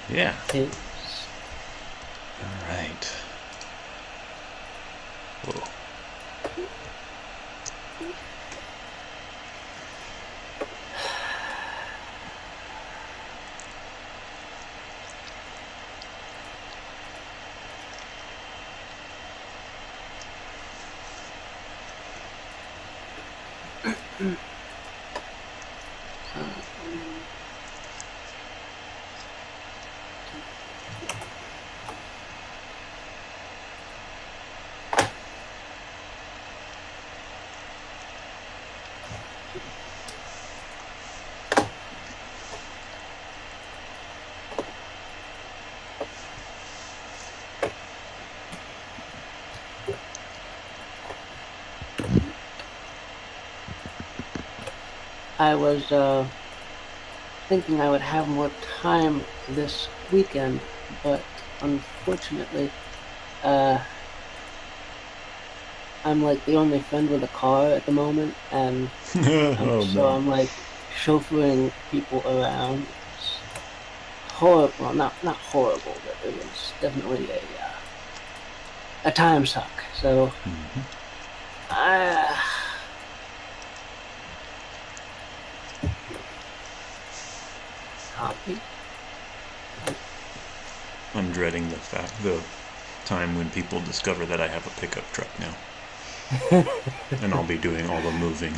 Yeah. Thieves. All right. Whoa. I was thinking I would have more time this weekend, but unfortunately, I'm like the only friend with a car at the moment, and I'm like chauffeuring people around. It's horrible. Well, not horrible, but it was definitely a time suck. So, copy. I'm dreading the time when people discover that I have a pickup truck now. And I'll be doing all the moving.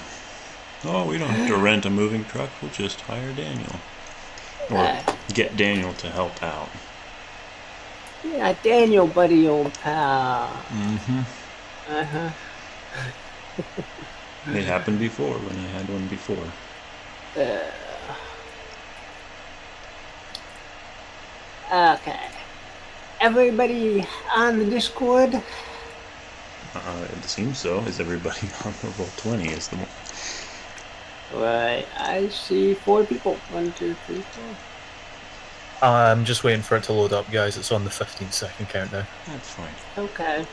Oh, we don't have to rent a moving truck, we'll just hire Daniel. Or get Daniel to help out. Yeah, Daniel, buddy, old pal. It happened before when I had one before. Okay. Everybody on the Discord? It seems so. Is everybody on the Roll20 is the one? Right, I see 4 people. 1, 2, 3, 4. I'm just waiting for it to load up, guys. It's on the 15-second count now. That's fine. Okay.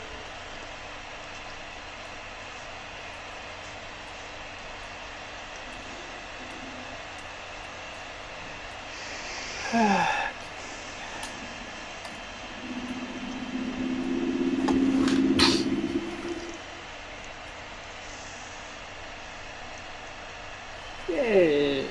Yay.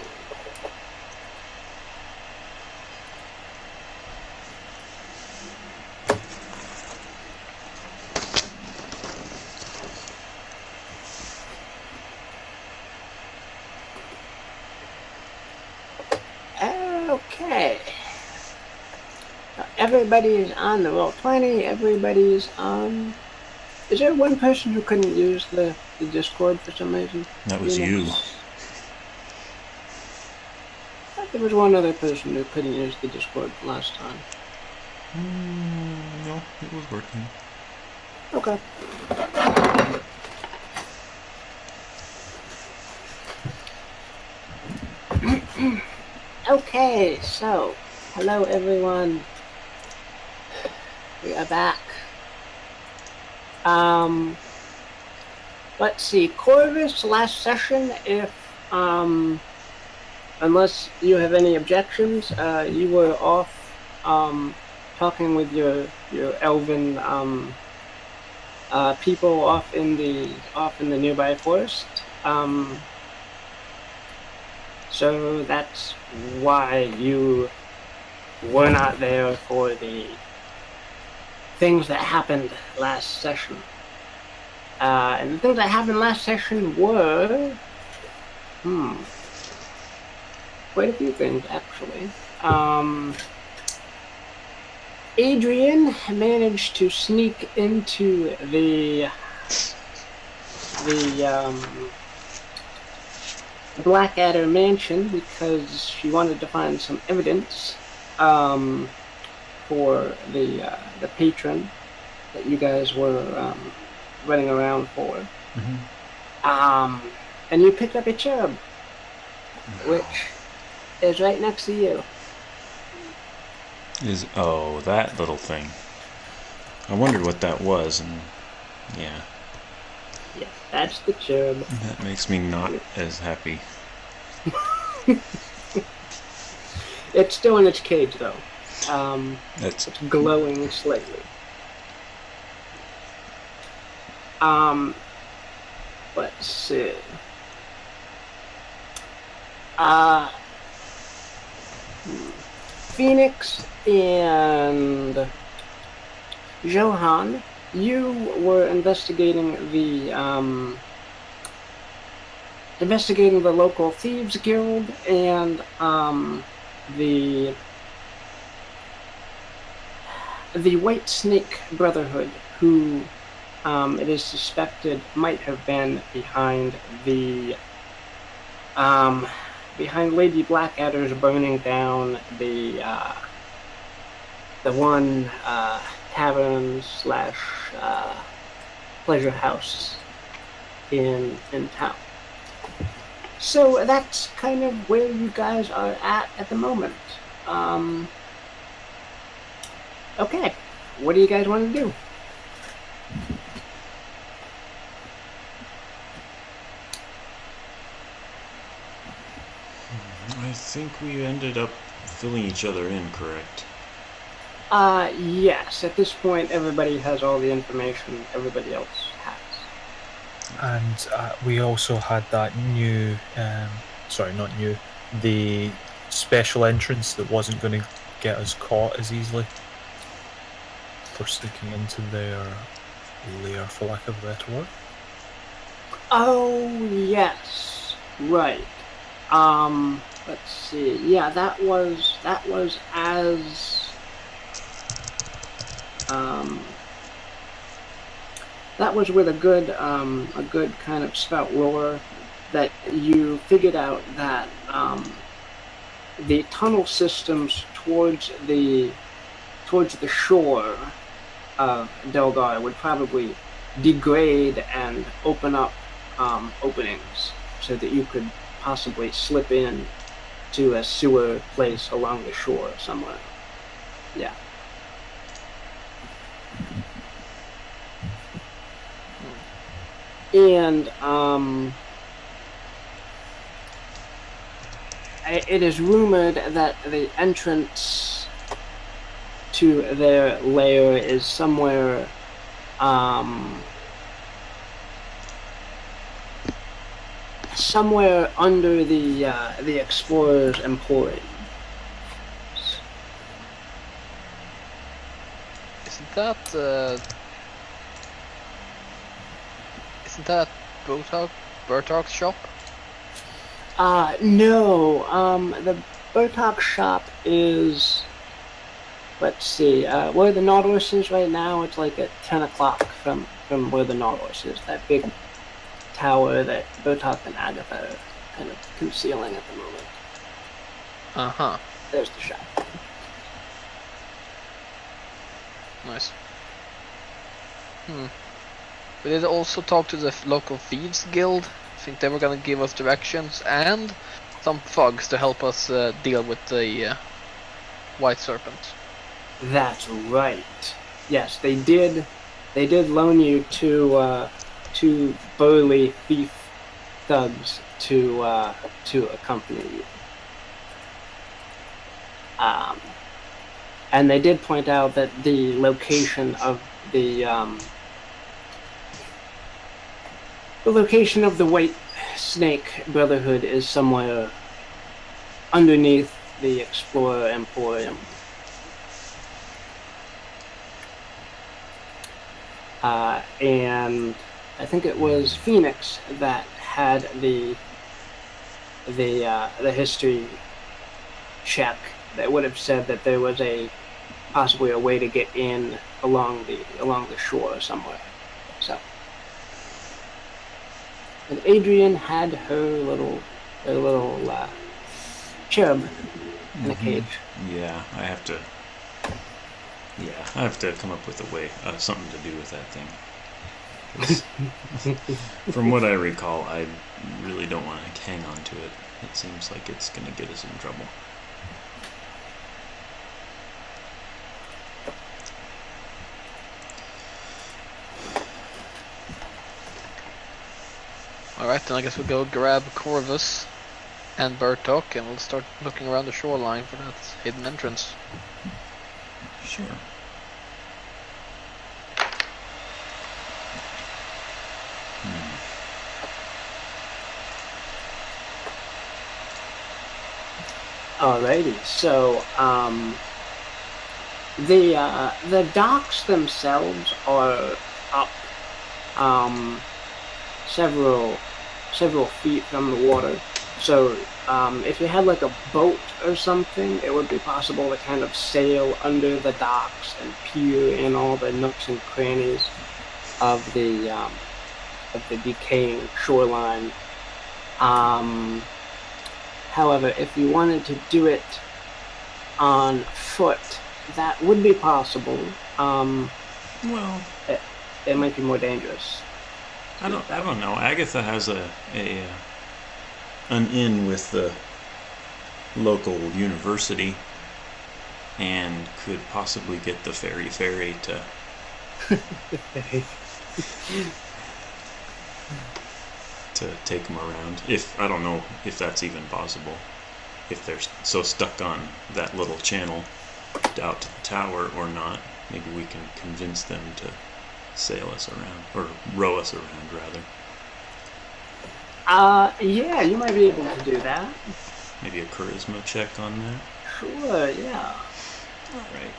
Okay. Everybody is on the Roll20. Everybody is on. Is there one person who couldn't use the Discord for some reason? That was you. I thought there was one other person who couldn't use the Discord last time. No, it was working. Okay. Okay, so hello everyone. We are back. Let's see, Corvus last session, if unless you have any objections, you were off talking with your elven people off in the nearby forest. So that's why you were not there for the things that happened last session. And the things that happened last session were quite a few things actually. Adrian managed to sneak into the Blackadder mansion because she wanted to find some evidence for the patron that you guys were running around for. And you picked up a cherub, which is right next to you. That little thing. I wondered what that was, and yeah. Yeah, that's the cherub. That makes me not as happy. It's still in its cage, though. That's It's glowing slightly. Let's see. Phoenix and Johan, you were investigating the local thieves guild and the White Snake Brotherhood, who it is suspected might have been behind behind Lady Blackadder's burning down the one tavern slash pleasure house in town. So that's kind of where you guys are at the moment. Okay, what do you guys want to do? I think we ended up filling each other in, correct? Yes. At this point, everybody has all the information everybody else has. And we also had that new, sorry, not new, the special entrance that wasn't going to get us caught as easily for sneaking into their lair, for lack of a better word. Oh, yes. Right. Let's see. Yeah, that was as that was with a good kind of spout roar that you figured out that the tunnel systems towards the shore of Delgar would probably degrade and open up openings so that you could possibly slip in to a sewer place along the shore somewhere. Yeah. And it is rumored that the entrance to their lair is somewhere somewhere under the Explorer's Emporium. Isn't that Bertok's shop? No. The Bertok shop is. Let's see. Where the Nautilus is right now, it's like at 10 o'clock from where the Nautilus is. That big tower that Bertok and Agatha are kind of concealing at the moment. Uh-huh. There's the shop. Nice. We did also talk to the local thieves guild. I think they were gonna give us directions and some thugs to help us deal with the white serpent. That's right. Yes, they did loan you two burly thief thugs to accompany you. And they did point out that the location of the White Snake Brotherhood is somewhere underneath the Explorer Emporium. And I think it was Phoenix that had the history check that would have said that there was possibly a way to get in along the shore somewhere. So, and Adrian had her little cherub in a cage. Yeah, I have to come up with a way, something to do with that thing. From what I recall, I really don't want to hang on to it. It seems like it's going to get us in trouble. Alright, then I guess we'll go grab Corvus and Burtok, and we'll start looking around the shoreline for that hidden entrance. Sure. Alrighty, so the docks themselves are up several feet from the water. So if you had like a boat or something, it would be possible to kind of sail under the docks and peer in all the nooks and crannies of the decaying shoreline. However, if you wanted to do it on foot, that would be possible. Well, it might be more dangerous. I don't know. Agatha has an inn with the local university, and could possibly get the ferry to to take them around. I don't know if that's even possible. If they're so stuck on that little channel out to the tower or not, maybe we can convince them to sail us around, or row us around, rather. Yeah, you might be able to do that. Maybe a charisma check on that? Sure, yeah. Alright.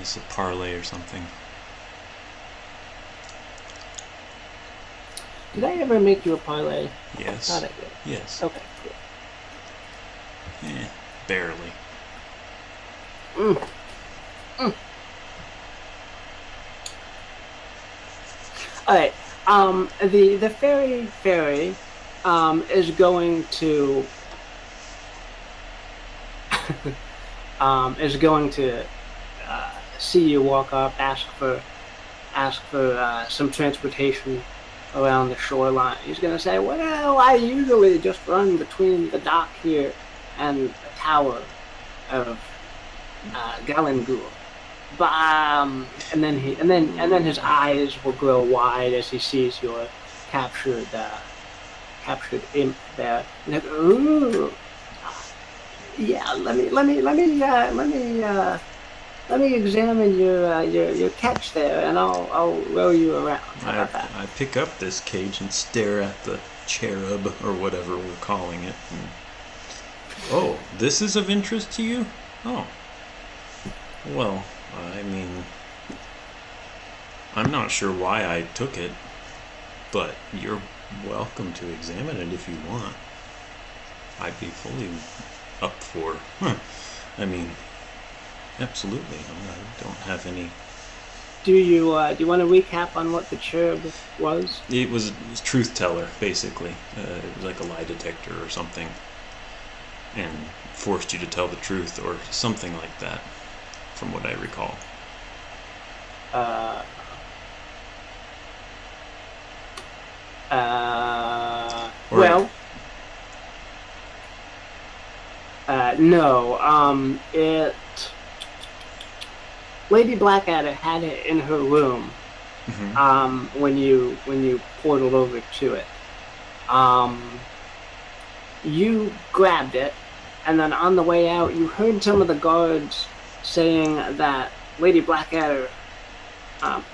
Is it parlay or something? Did I ever make you a parlay? Yes. I thought I did. Yes. Okay, cool. Barely. Alright, the ferry is going to see you walk up, ask for some transportation around the shoreline. He's gonna say, "Well, I usually just run between the dock here and the tower of Galangur." But and then his eyes will grow wide as he sees your captured imp there. And he'll go, "Ooh, yeah, let me examine your catch there, and I'll row you around." How about that? I pick up this cage and stare at the cherub, or whatever we're calling it. Oh, this is of interest to you? Oh. Well, I mean, I'm not sure why I took it, but you're welcome to examine it if you want. I'd be fully up for. I mean, absolutely. I don't have any. Do you want to recap on what the cherub was? It was truth teller, basically. It was like a lie detector or something, and forced you to tell the truth or something like that, from what I recall. No. Lady Blackadder had it in her room. Mm-hmm. When you portaled over to it. You grabbed it, and then on the way out, you heard some of the guards saying that Lady Blackadder.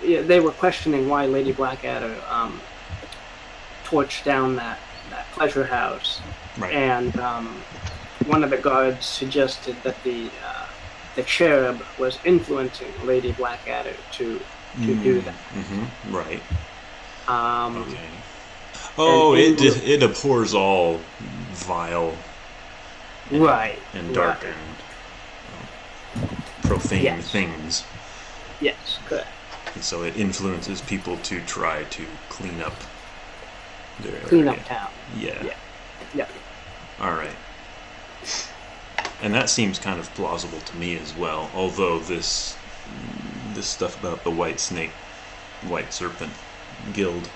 They were questioning why Lady Blackadder torched down that pleasure house, right. And one of the guards suggested that the Cherub was influencing Lady Blackadder to do that. Mm-hmm. Right. Okay. Oh, it abhors all vile, right, and dark, right. and profane Yes. things. Yes, correct. And so it influences people to try to clean up their Clean area. up town. Yeah. Yeah. All right. And that seems kind of plausible to me as well. Although this stuff about the white serpent guild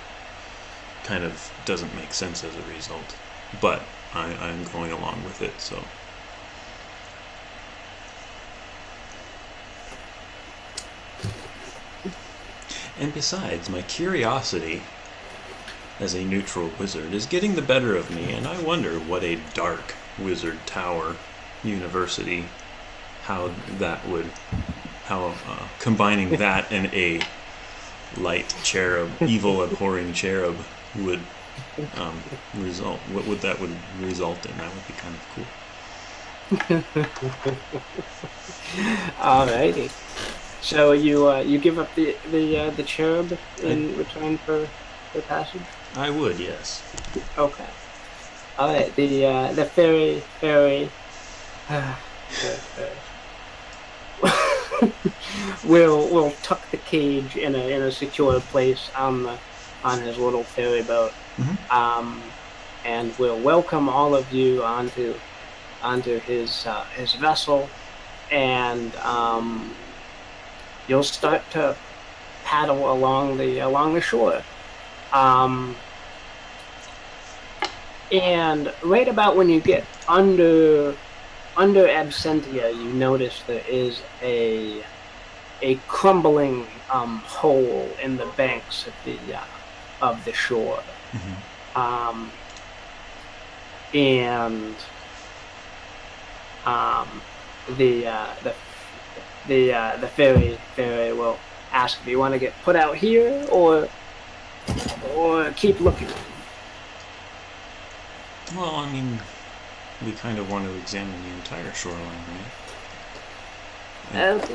kind of doesn't make sense as a result. But I'm going along with it, so. And besides, my curiosity as a neutral wizard is getting the better of me, and I wonder what a dark wizard tower university, how combining that and a light cherub, evil abhorring cherub would result. What would that result in? That would be kind of cool. Alrighty. So you give up the cherub in return for passage? I would, yes. Okay. Alright, the ferry will tuck the cage in a secure place on his little ferry boat. Mm-hmm. And will welcome all of you onto his vessel, and you'll start to paddle along the shore. And right about when you get under Absentia, you notice there is a crumbling hole in the banks of the shore. Mm-hmm. And the ferry will ask if you want to get put out here or keep looking. Well, I mean, we kind of want to examine the entire shoreline, right?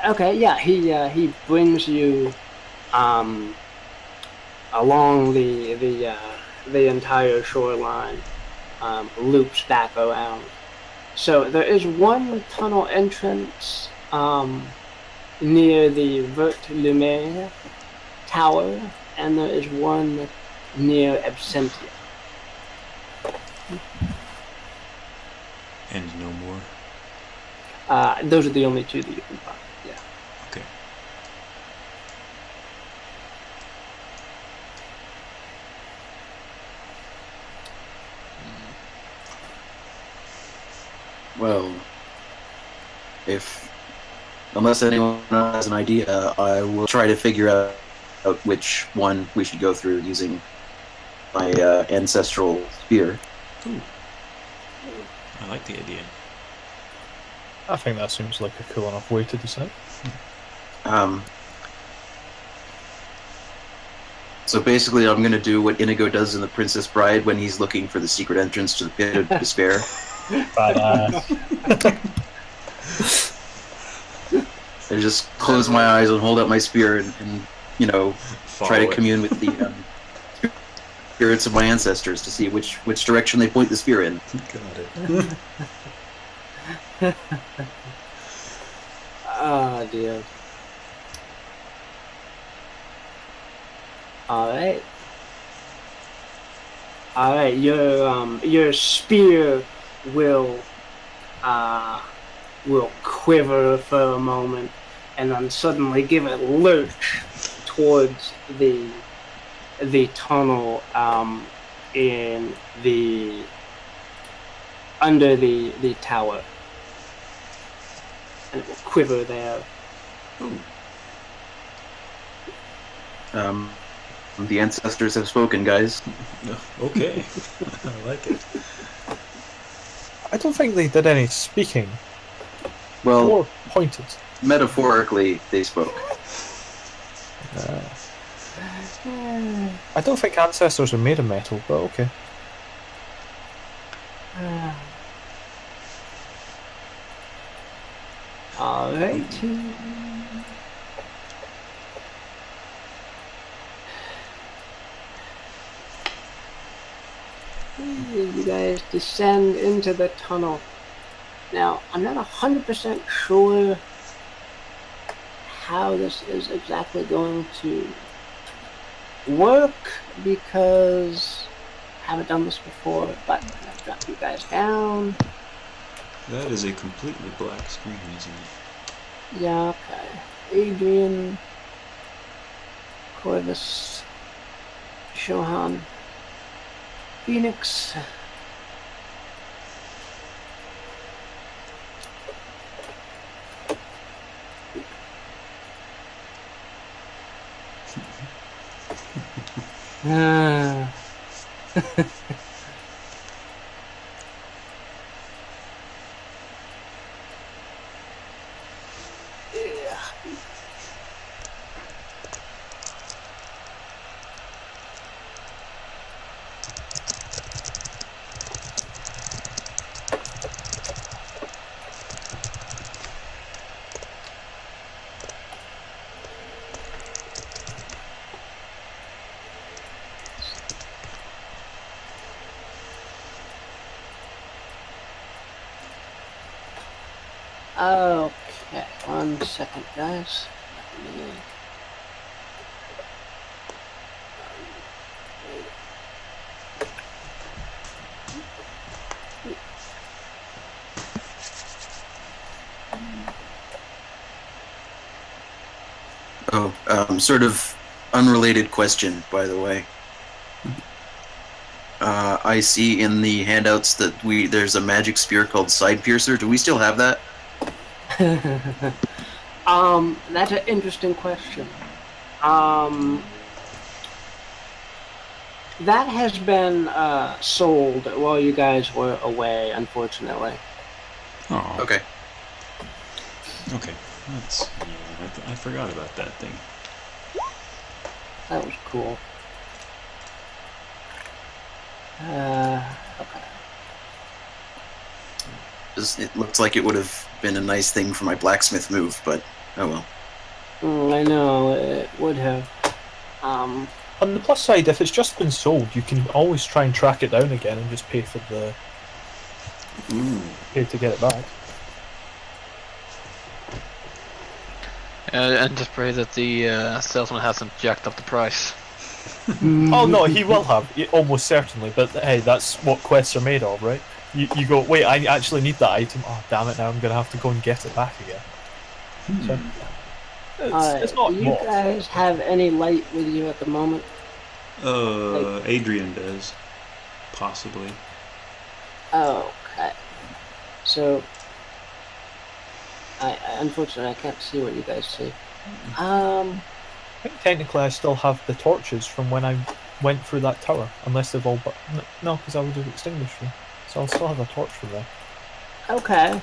Okay, yeah, he brings you along the entire shoreline, loops back around. So there is one tunnel entrance near the Vert Lumiere Tower, and there is one near Absentia. And no more? Those are the only two that you can find, yeah. Okay. Well, unless anyone has an idea, I will try to figure out which one we should go through using my ancestral spear. Ooh. I like the idea. I think that seems like a cool enough way to decide. So basically, I'm going to do what Inigo does in The Princess Bride when he's looking for the secret entrance to the Pit of Despair. Badass. I just close my eyes and hold out my spear and try to commune with the spirits of my ancestors to see which direction they point the spear in. Got it. Oh dear. Alright. Your spear will quiver for a moment and then suddenly give a lurch towards the tunnel in under the tower. And it will quiver there. Ooh. The ancestors have spoken, guys. Okay. I like it. I don't think they did any speaking. Well, Or pointed. metaphorically, they spoke. I don't think ancestors are made of metal, but okay. Alright. You guys descend into the tunnel. Now, I'm not 100% sure how this is exactly going to work because I haven't done this before, but I've dropped you guys down. That is a completely black screen, isn't it? Yeah, okay. Adrian, Corvus, Johan, Phoenix. Ah. Okay, 1 second, guys. Let me... Oh, sort of unrelated question, by the way. I see in the handouts that there's a magic spear called Side Piercer. Do we still have that? That's an interesting question. That has been sold while you guys were away, unfortunately. Oh. Okay. Okay. That's. Yeah, I forgot about that thing. That was cool. Okay. It looks like it would have been a nice thing for my blacksmith move, but oh well. I know, it would have. On the plus side, if it's just been sold, you can always try and track it down again and just pay for the... pay to get it back. And just pray that the salesman hasn't jacked up the price. Oh no, he will have, almost certainly, but hey, that's what quests are made of, right? You go, wait, I actually need that item, oh damn it, now I'm going to have to go and get it back again. So, it's not do you more. guys have any light with you at the moment? Adrian does. Possibly. Okay. So, unfortunately, I can't see what you guys see. I think technically I still have the torches from when I went through that tower, unless they've all... No, because I would have extinguished them. So I'll still have a torch from there. Okay.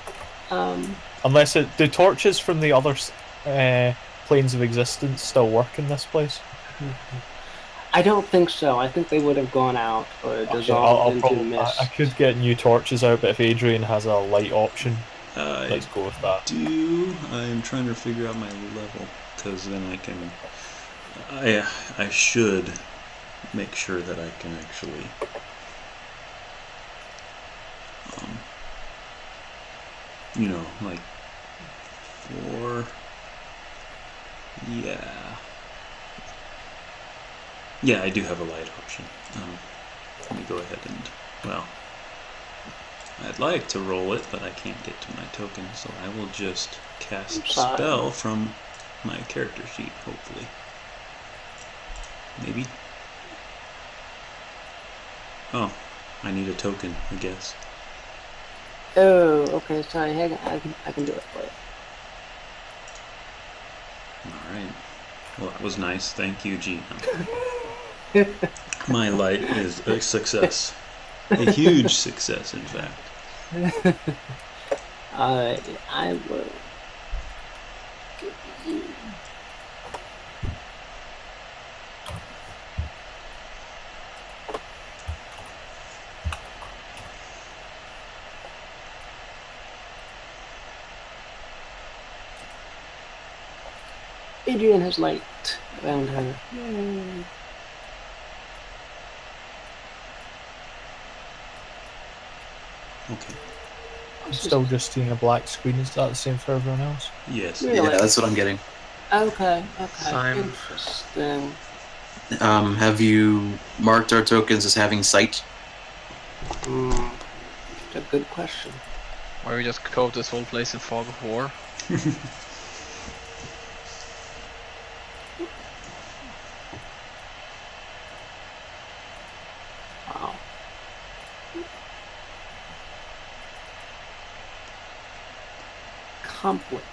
Unless the torches from the other planes of existence still work in this place. I don't think so. I think they would have gone out or dissolved into mist. I could get new torches out, but if Adrian has a light option, let's go with that. I'm trying to figure out my level, because then I can... I should make sure that I can actually... you know, like... 4... Yeah, I do have a light option. Let me go ahead and... Well... I'd like to roll it, but I can't get to my token, so I will just cast spell from my character sheet, hopefully. Maybe? Oh, I need a token, I guess. Oh, okay, sorry, hang on, I can do it for you. Alright. Well, that was nice. Thank you, G. My light is a success. A huge success, in fact. I will give you... Adrian has light around her. Yay. Okay. I'm still just seeing a black screen. Is that the same for everyone else? Yes. Really? Yeah, that's what I'm getting. Okay, Same. interesting. Have you marked our tokens as having sight? That's a good question. Or we just coat this whole place in fog of war. Wow. Complicated.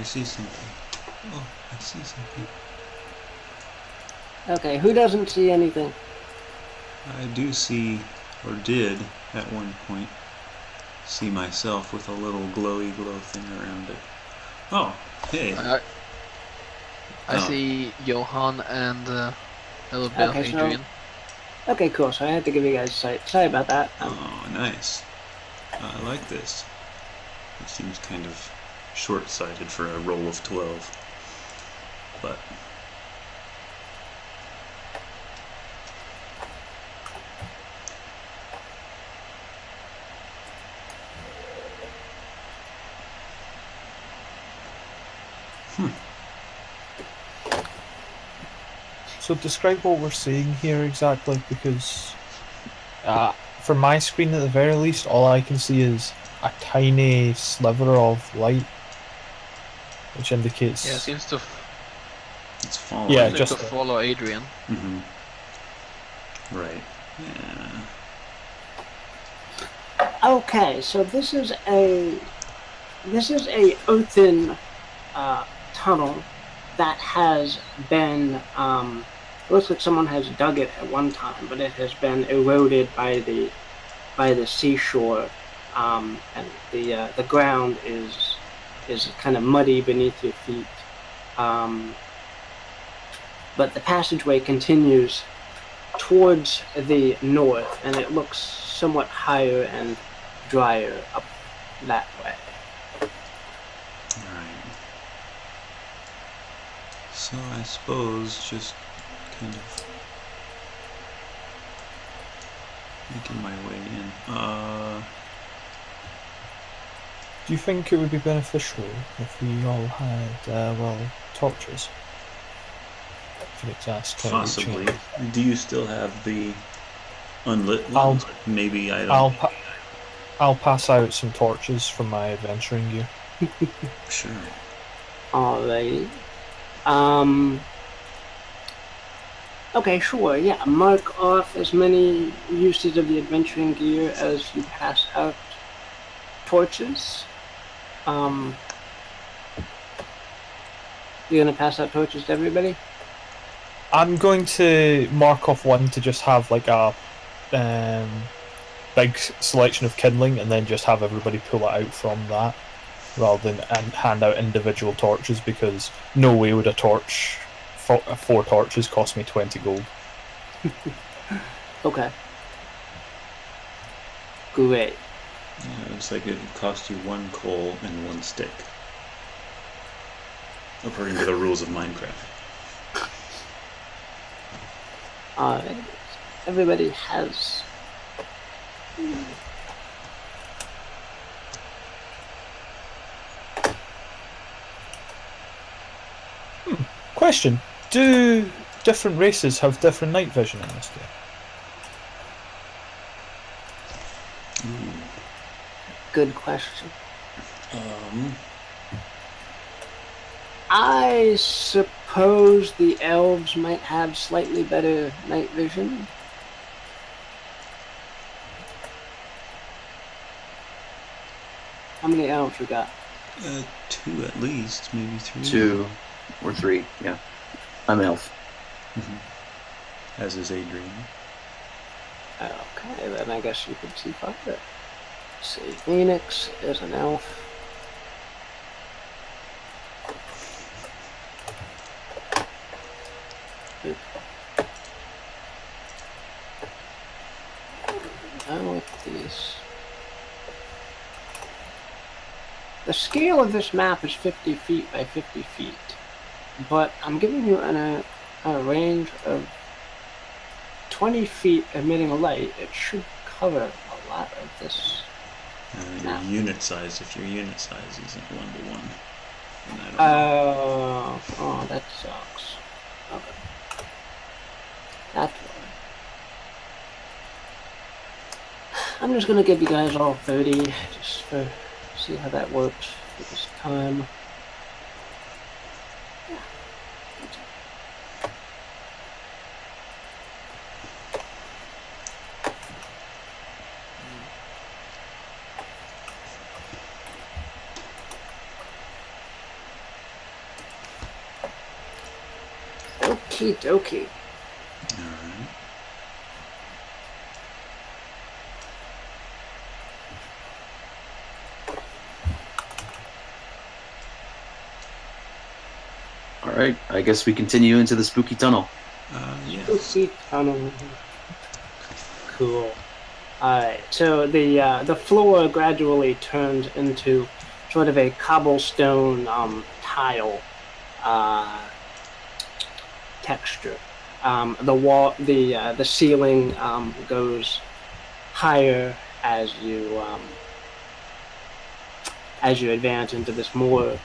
see something. Oh, I see something. Okay, who doesn't see anything? I do see, or did, at one point, see myself with a little glowy glow thing around it. Oh, hey. I see Johan and a little bit of Adrian. Okay, cool. So I had to give you guys sight. Sorry about that. Oh, nice. I like this. It seems kind of short-sighted for a roll of 12. But... So describe what we're seeing here exactly, because from my screen at the very least, all I can see is a tiny sliver of light, which indicates... Yeah, it seems to... It's following. Yeah, seems just to follow Adrian. Mm-hmm. Right. Yeah. Okay, so this is a earthen tunnel that has been it looks like someone has dug it at one time, but it has been eroded by the seashore, and the ground is kind of muddy beneath your feet. But the passageway continues towards the north, and it looks somewhat higher and drier up that way. Right. So I suppose just kind of making my way in. Do you think it would be beneficial if we all had, torches? Possibly. Do you still have the unlit ones? Maybe I don't. I'll pass out some torches from my adventuring gear. Sure. Alrighty. Okay, sure, yeah. Mark off as many uses of the adventuring gear as you pass out torches. You're gonna pass out torches to everybody? I'm going to mark off one to just have like a big selection of kindling, and then just have everybody pull it out from that, rather than hand out individual torches, because no way would a torch, 4 torches cost me 20 gold. Okay. Great. Yeah, looks like it would cost you 1 coal and 1 stick, according to the rules of Minecraft. Alright. Everybody has... Question: do different races have different night vision in this game? Good question. I suppose the elves might have slightly better night vision. How many elves we got? 2 at least, maybe 3. 2 or 3, yeah. I'm an elf. Mm-hmm. As is Adrian. Okay, then I guess you could see farther. See, Phoenix is an elf. Now with these. The scale of this map is 50 feet by 50 feet, but I'm giving you a range of 20 feet emitting light. It should cover a lot of this. Your unit size, if your unit size isn't 1 to 1, then I don't know. Oh, that sucks. Okay. That's why. I'm just gonna give you guys all 30, just for see how that works for this time. Yeah. Okie dokie. Alright. All right, I guess we continue into the spooky tunnel. Yes. Spooky tunnel. Cool. Alright, so the floor gradually turns into sort of a cobblestone tile texture. The ceiling goes higher as you advance into this more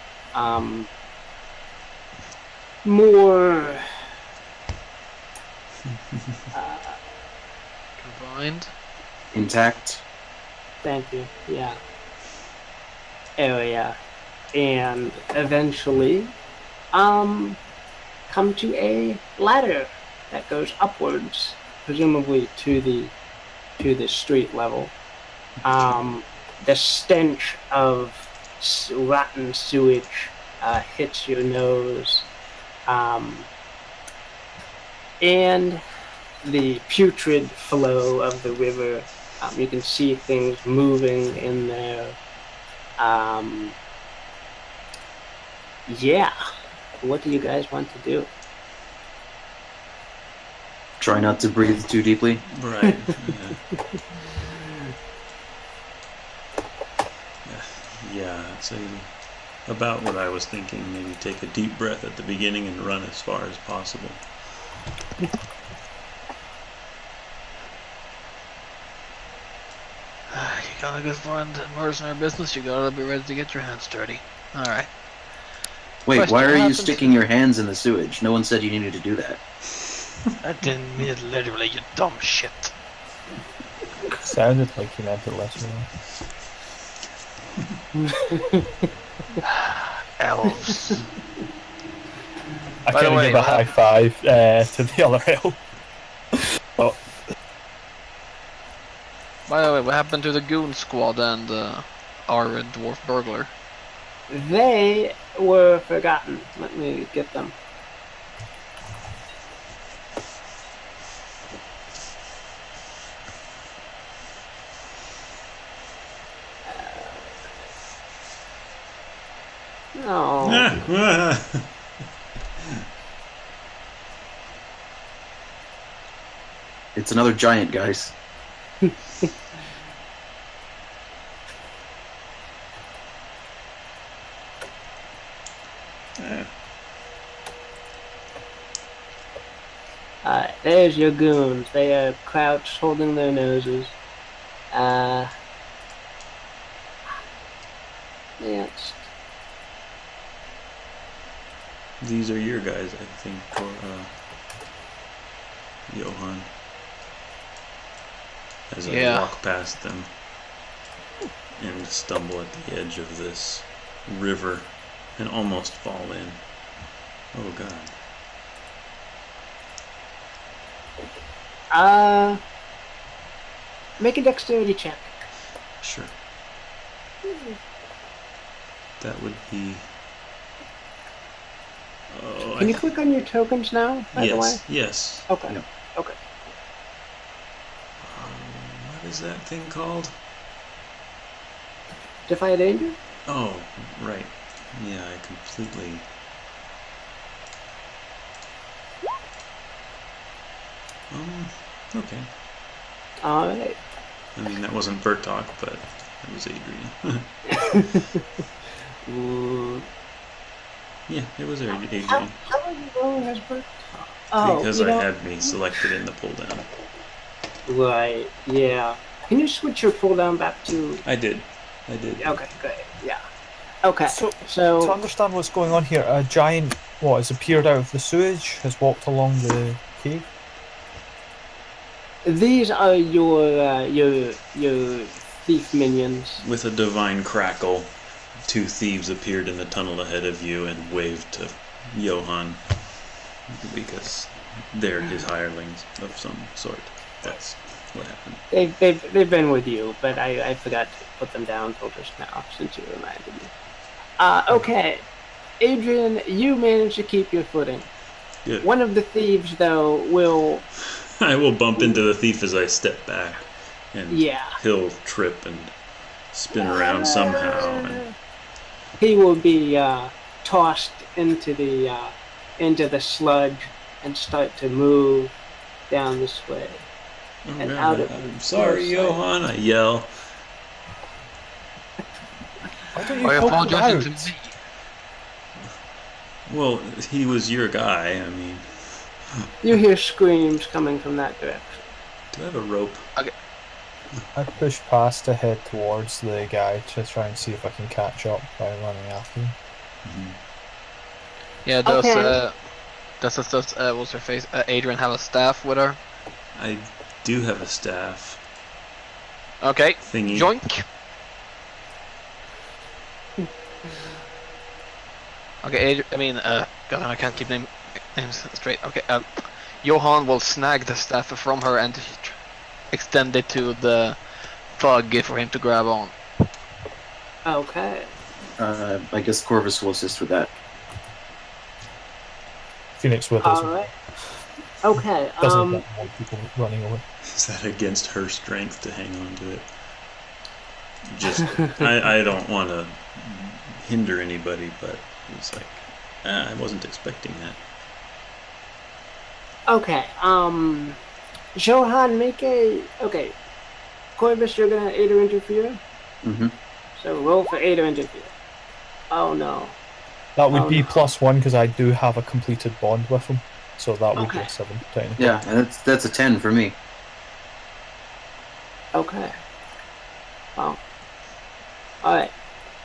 Combined. Intact. thank you, yeah, area, and eventually come to a ladder that goes upwards, presumably to the street level. The stench of rotten sewage hits your nose, and the putrid flow of the river. You can see things moving in there. Yeah. What do you guys want to do? Try not to breathe too deeply. Right. Yeah, it's about what I was thinking. Maybe take a deep breath at the beginning and run as far as possible. You gotta go find mercenary business, you gotta be ready to get your hands dirty. Alright. Wait, Question, why what are you happens- sticking your hands in the sewage? No one said you needed to do that. I didn't mean it literally, you dumb shit. Sounded like you meant it literally. Elves. I By the can't way, give a what high five to the other elf. Oh, By the way, what happened to the goon squad and our dwarf burglar? They were forgotten. Let me get them. No. It's another giant, guys. There's your goons. They are crouched, holding their noses. Next. These are your guys, I think, or Johan. As I walk past them and stumble at the edge of this river and almost fall in. Oh god. Make a dexterity check. Sure. That would be... Oh, Can you click on your tokens now, by the way? Yes. Okay. Yeah. Okay. What is that thing called? Defy danger? Oh, right. Yeah, I completely... Okay. Alright. I mean, that wasn't Bertok, but it was Adrian. Yeah, it was Adrian. How are you rolling as bird? Oh, Because I had me selected in the pull down. Right, yeah. Can you switch your pull down back to... I did. Okay, great, yeah. Okay, to so understand what's going on here, a giant, has appeared out of the sewage, has walked along the cave. these are your thief minions. With a divine crackle, two thieves appeared in the tunnel ahead of you and waved to Johan because they're his hirelings of some sort. That's what happened. They've been with you, but I forgot to put them down till just now, since you reminded me. Okay, Adrian, you managed to keep your footing. Good. One of the thieves, though, will... I will bump into the thief as I step back, and he'll trip and spin around somehow. And... He will be tossed into the sludge and start to move down this way. And out of I'm sorry, Johan, I yell. Why don't you apologize to me? Well, he was your guy, I mean... You hear screams coming from that direction. Do I have a rope? Okay. I push past to head towards the guy to try and see if I can catch up by running after him. Mm-hmm. Yeah, does what's her face? Adrian have a staff with her? I do have a staff. Okay. Thingy. Joink. Okay, God, I can't keep names straight. Okay, Johan will snag the staff from her and extend it to the thug for him to grab on. Okay. I guess Corvus will assist with that. Phoenix with us. Alright. Okay, Doesn't get more people running away. Is that against her strength to hang on to it? Just, I don't want to hinder anybody, but it's like, I wasn't expecting that. Okay, Johan, okay, Corvus, you're gonna aid or interfere? Mm-hmm. So roll for aid or interfere. Oh no. That would be +1 because I do have a completed bond with him, so that would be a 7 technically. Yeah, and that's a 10 for me. Okay. Wow. Alright.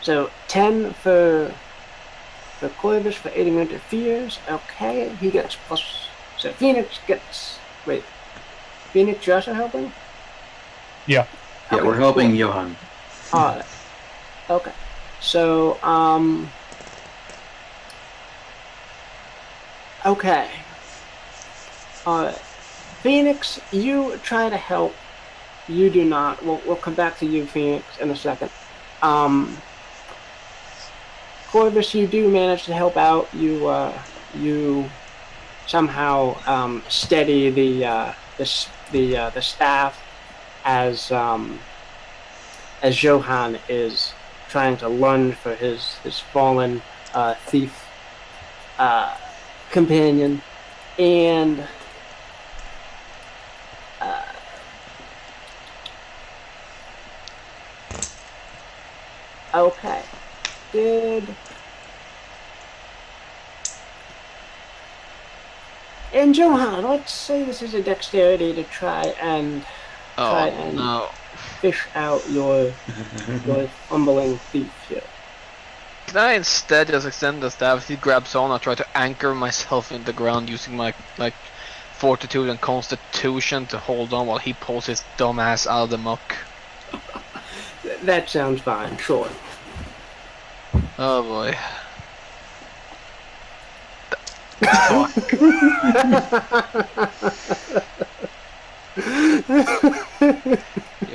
So 10 for Corvus for aiding interferes. Okay, he gets plus. So Phoenix gets. Wait. Phoenix, you're also helping? Yeah. Yeah, Okay, we're helping cool. Johan. Alright. Okay. So, okay. Alright. Phoenix, you try to help. You do not. We'll come back to you, Phoenix, in a second. Corvus, you do manage to help out. You somehow steady the staff as Johan is trying to lunge for his fallen thief companion, and okay, and Johan, let's say this is a dexterity to try and fish out your fumbling thief here. Can I instead just extend the staff? He grabs on. I try to anchor myself in the ground using my fortitude and constitution to hold on while he pulls his dumb ass out of the muck. That sounds fine. Sure. Oh boy.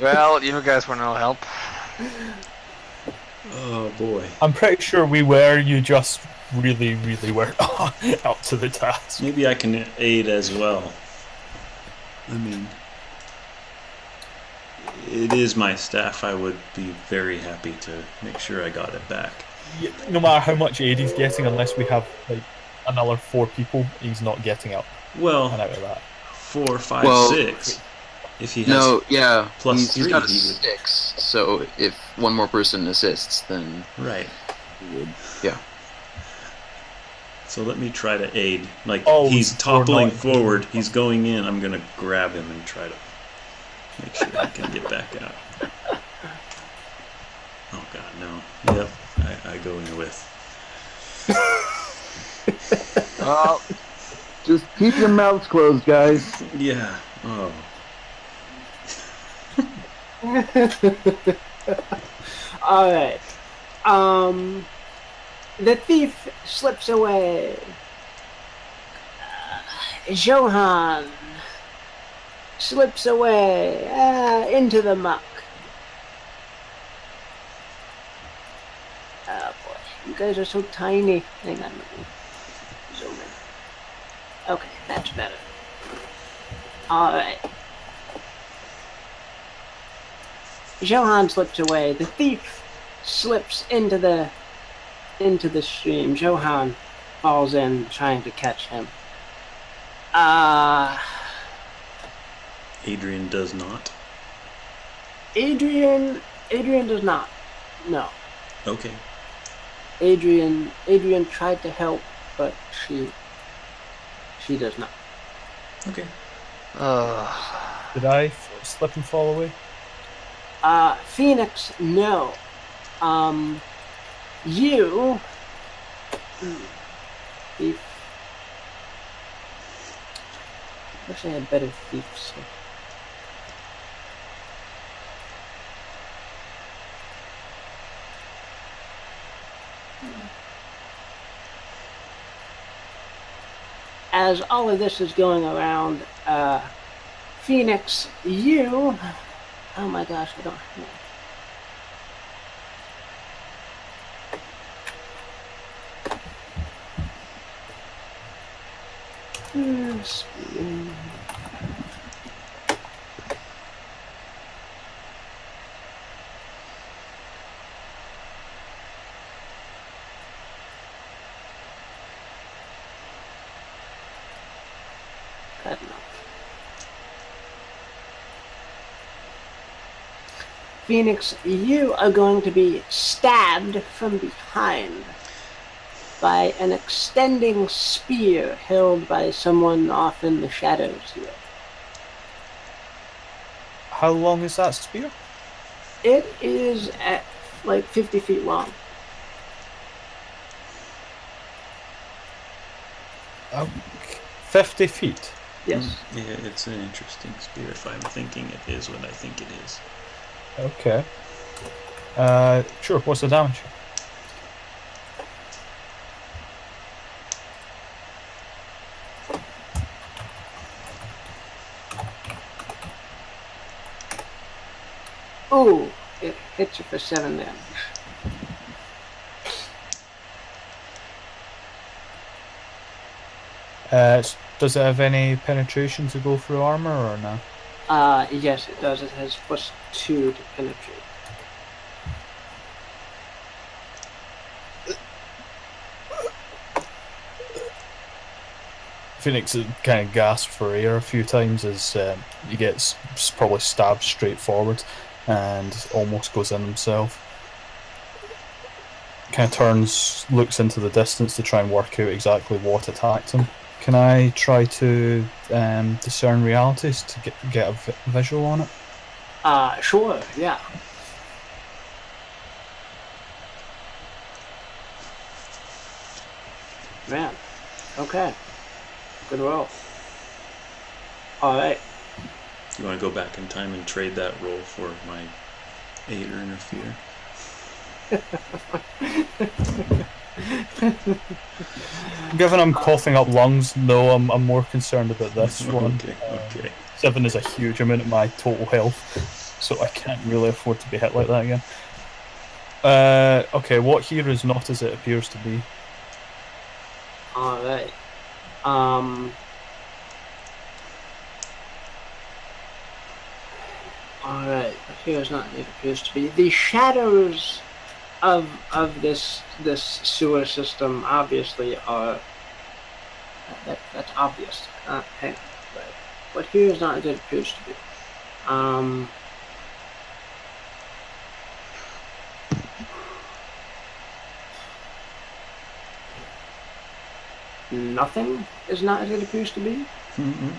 Well, you guys were no help. Oh boy. I'm pretty sure we were, you just really weren't up to the task. Maybe I can aid as well. I mean, it is my staff. I would be very happy to make sure I got it back. No matter how much aid he's getting, unless we have another 4 people, he's not getting up. Well, and out of that. 4, 5, 6. If he has plus 3, he's got a 6. So if one more person assists, then right. He would, yeah. So let me try to aid. He's toppling forward. He's going in. I'm gonna grab him and try to make sure I can get back out. Oh god, no. Yep, I go in with. Well, just keep your mouths closed, guys. Yeah. Oh. Alright. The thief slips away. Johan slips away into the muck. Oh boy, you guys are so tiny. Hang on, let me zoom Okay, that's better. Alright. Johan slips away. The thief slips into the stream. Johan falls in, trying to catch him. Adrian does not. Adrian does not. No. Okay. Adrian tried to help, but she does not. Okay. Did I slip and fall away? Phoenix, no. You... Thief. Wish I had better thieves. As all of this is going around, Phoenix, you... Oh my gosh, I don't know. Good enough. Phoenix, you are going to be stabbed from behind by an extending spear held by someone off in the shadows here. How long is that spear? It is at like 50 feet long. Okay. 50 feet? Yes. Yeah, it's an interesting spear if I'm thinking it is what I think it is. Okay. Sure, what's the damage? Ooh, it hits you for 7 damage. Does it have any penetration to go through armor or no? Yes, it does. It has +2 to penetrate. Phoenix kind of gasps for air a few times as he gets probably stabbed straight forward and almost goes in himself. Kind of turns, looks into the distance to try and work out exactly what attacked him. Can I try to discern realities to get a visual on it? Sure, yeah. Man, okay. Good roll. Alright. Do you want to go back in time and trade that roll for my 8 or interfere? Given I'm coughing up lungs, no, I'm more concerned about this one. Okay. 7 is a huge amount of my total health, so I can't really afford to be hit like that again. Okay, what here is not as it appears to be? Alright. Alright, but here's not it appears to be. The shadows of this sewer system obviously are that's obvious. Hang on, but here's not as it appears to be. Nothing is not as it appears to be. Mm-hmm.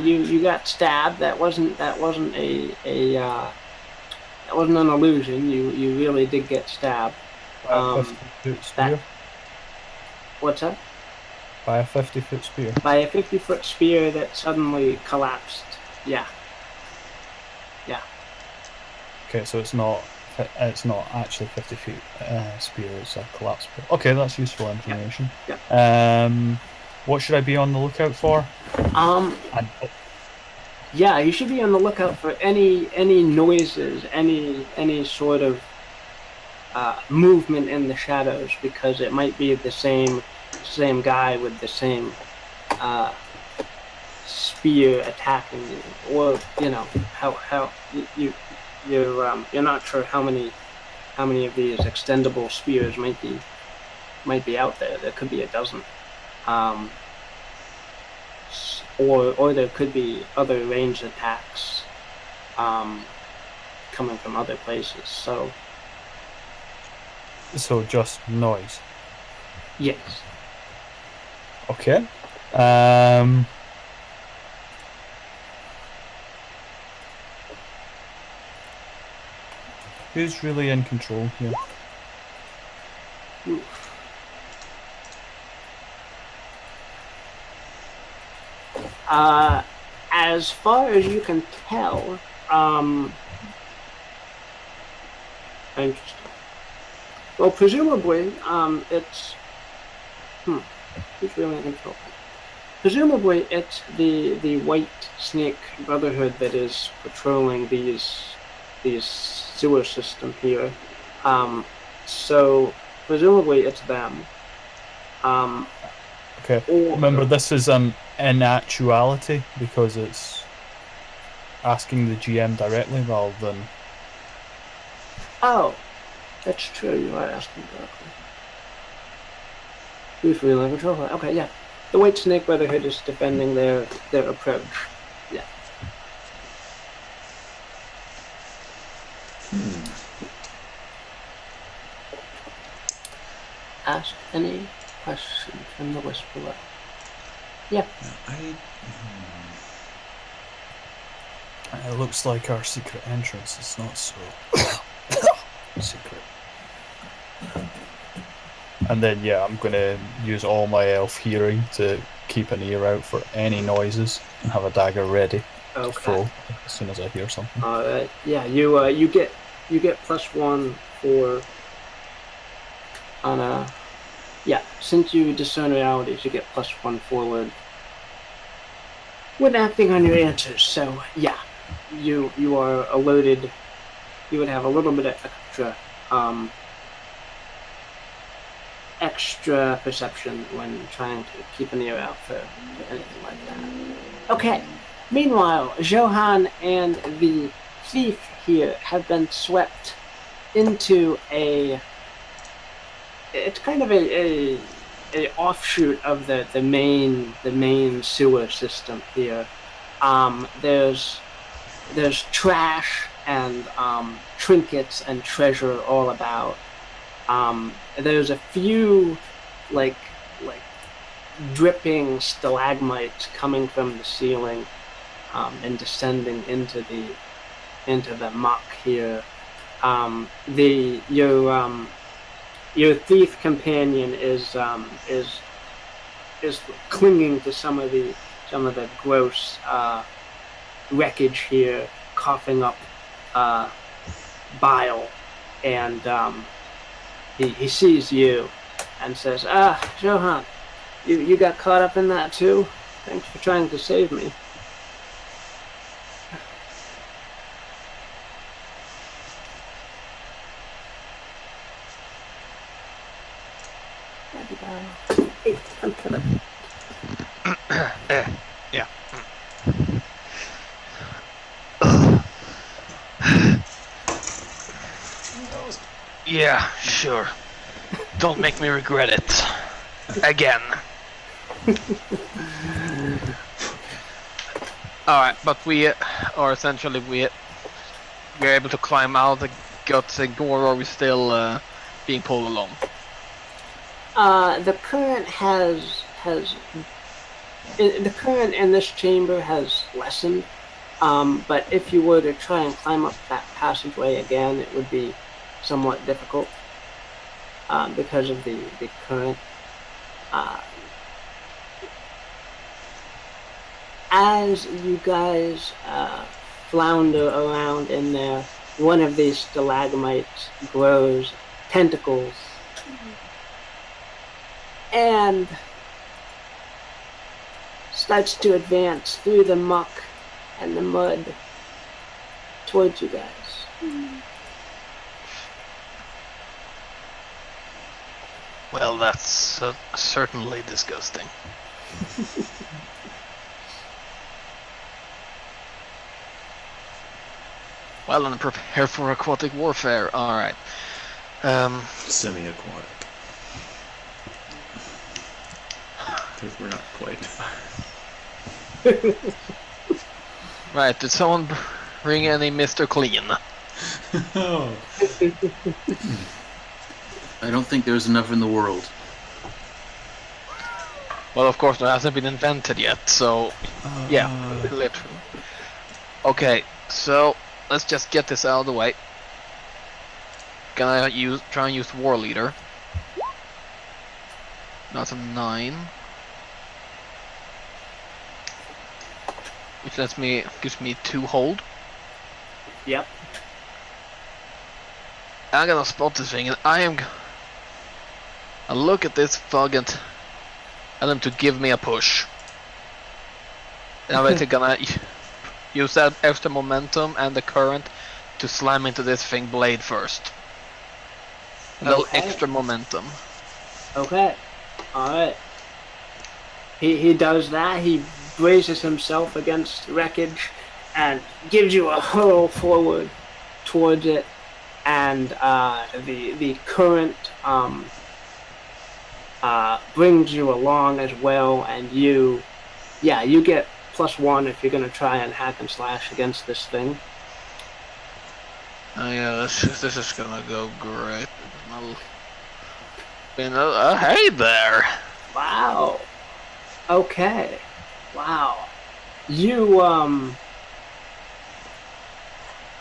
You got stabbed. That wasn't an illusion. You really did get stabbed. By a 50-foot spear? What's that? By a 50-foot spear. By a 50-foot spear that suddenly collapsed. Yeah. Okay, so it's not actually 50 feet spear, it's a collapsed spear. Okay, that's useful information. Yeah. What should I be on the lookout for? Yeah, you should be on the lookout for any noises, any sort of movement in the shadows, because it might be the same same guy with the same spear attacking you, or how you're not sure how many of these extendable spears might be out there. There could be a dozen, or there could be other ranged attacks coming from other places. So just noise. Yes. Okay. Who's really in control here? As far as you can tell, interesting. Well, presumably, it's who's really in control? Presumably, it's the White Snake Brotherhood that is patrolling these sewer system here. So presumably it's them. Okay. Remember, this is an inactuality because it's asking the GM directly rather than. Oh, that's true. You are asking directly. Who's really in control? Okay, yeah. The White Snake Brotherhood is defending their approach. Yeah. Ask any question from the Whisperer. Yeah. It looks like our secret entrance is not so secret. And then, yeah, I'm going to use all my elf hearing to keep an ear out for any noises and have a dagger ready to throw as soon as I hear something. Alright, yeah, you get +1 for on a since you discern realities, you get +1 forward when acting on your answers. So yeah, you are alerted. You would have a little bit of extra perception when trying to keep an ear out for anything like that. Okay. Meanwhile, Johan and the thief here have been swept into it's kind of a offshoot of the main sewer system here. There's trash and trinkets and treasure all about. There's a few like dripping stalagmites coming from the ceiling and descending into the muck here. Your thief companion is clinging to some of the gross wreckage here, coughing up bile, and he sees you and says, Johan, you got caught up in that too? Thanks for trying to save me. Hey, I'm Philip. Yeah. Yeah, sure. Don't make me regret it. Again. Alright, but we are essentially we're able to climb out the guts and gore, or are we still being pulled along? The current the current in this chamber has lessened, but if you were to try and climb up that passageway again, it would be somewhat difficult because of the current. As you guys flounder around in there, one of these stalagmites grows tentacles and starts to advance through the muck and the mud towards you guys. Well, that's certainly disgusting. Well, and prepare for aquatic warfare. Alright. Semi-aquatic. Because we're not quite. Right, did someone bring any Mr. Clean? Oh. I don't think there's enough in the world. Well, of course, it hasn't been invented yet, so... yeah, literally. Okay, so... let's just get this out of the way. Gonna try and use War Leader. That's a 9. Which gives me 2 hold. Yep. I'm gonna spot this thing and I look at this fog and tell him to give me a push. And I'm basically gonna use that extra momentum and the current to slam into this thing blade first. A little extra momentum. Okay. Alright. He does that, he braces himself against wreckage and gives you a hurl forward towards it, and the current brings you along as well, and you get +1 if you're gonna try and hack and slash against this thing. Oh yeah, this is gonna go great. Hey there! Wow. Okay. Wow. You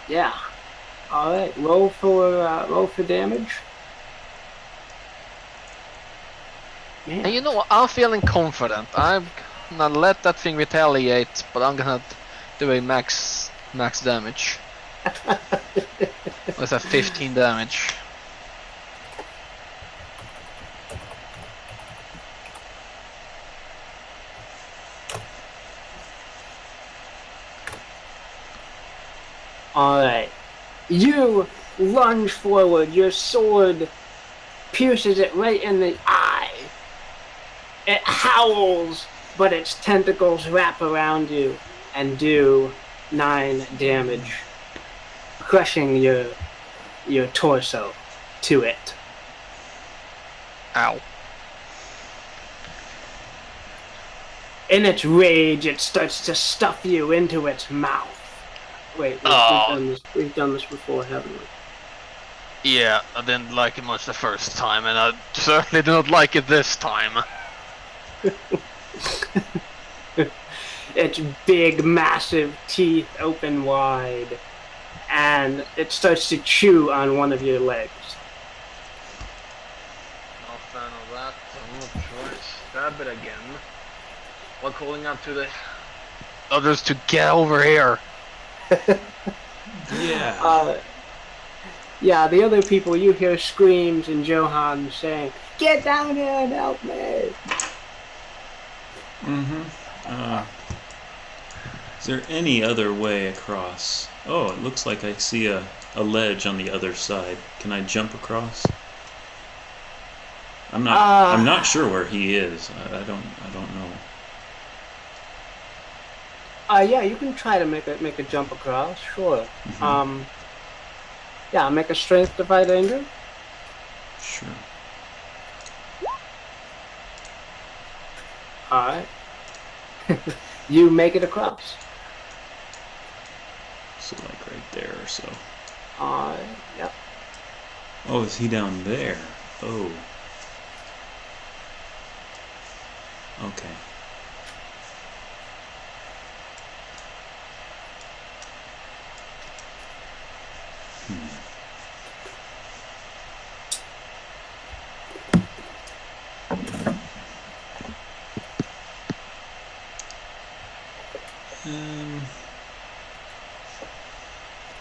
yeah. All right. Roll for damage. Man. And you know what? I'm feeling confident. I'm gonna let that thing retaliate, but I'm gonna do a max damage. With a 15 damage. Alright. You lunge forward, your sword pierces it right in the eye. It howls, but its tentacles wrap around you and do 9 damage, crushing your torso to it. Ow. In its rage, it starts to stuff you into its mouth. Wait, we've done this before, haven't we? Yeah, I didn't like it much the first time, and I certainly do not like it this time. Its big, massive teeth open wide, and it starts to chew on one of your legs. Not a fan of that, so I'm gonna try to stab it again. While calling out to the others to get over here. Yeah. Yeah, the other people, you hear screams and Johan saying, "Get down here and help me!" Is there any other way across? Oh, it looks like I see a ledge on the other side. Can I jump across? I'm not sure where he is. I don't know. Yeah, you can try to make a jump across, sure. Yeah, make a strength defy danger. Sure. Alright. You make it across. So like right there or so. Yep. Oh, is he down there? Oh. Okay.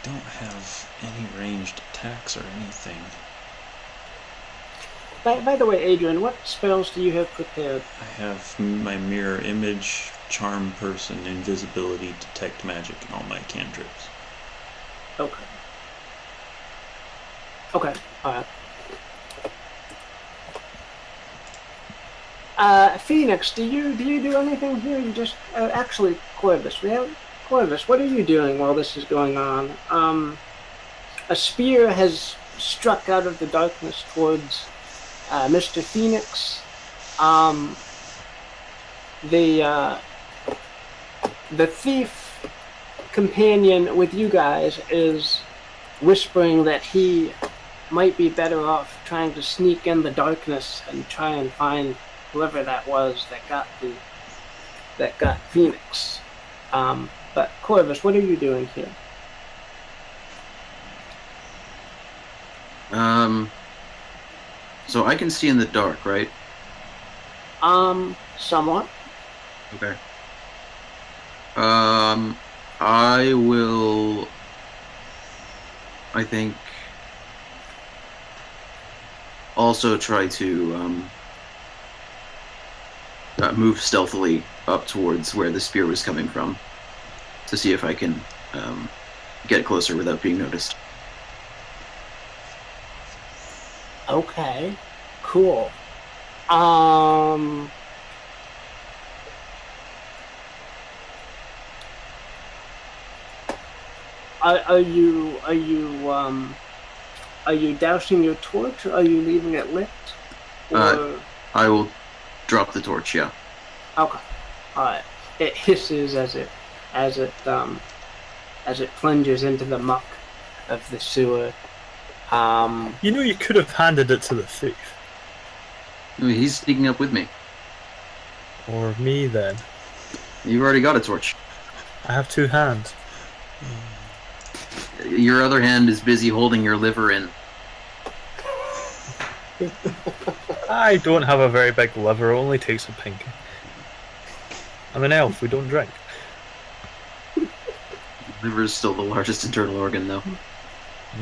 Don't have any ranged attacks or anything. By the way, Adrian, what spells do you have prepared? I have my mirror image, charm person, invisibility, detect magic, and all my cantrips. Okay. Okay, alright. Phoenix, do you do anything here? You just actually, Corvus. Corvus. What are you doing while this is going on? A spear has struck out of the darkness towards Mr. Phoenix. The thief companion with you guys is whispering that he might be better off trying to sneak in the darkness and try and find whoever that was that got Phoenix. But Corvus, what are you doing here? So I can see in the dark, right? Somewhat. Okay. I will, I think, also try to move stealthily up towards where the spear was coming from to see if I can get closer without being noticed. Okay, cool. Are you dousing your torch, or are you leaving it lit? Or... I will drop the torch. Yeah. Okay. All right. It hisses as it plunges into the muck of the sewer. You know, you could have handed it to the thief. I mean, he's sneaking up with me. Or me, then. You've already got a torch. I have two hands. Your other hand is busy holding your liver in. I don't have a very big liver, it only takes a pinky. I'm an elf, we don't drink. Liver is still the largest internal organ, though.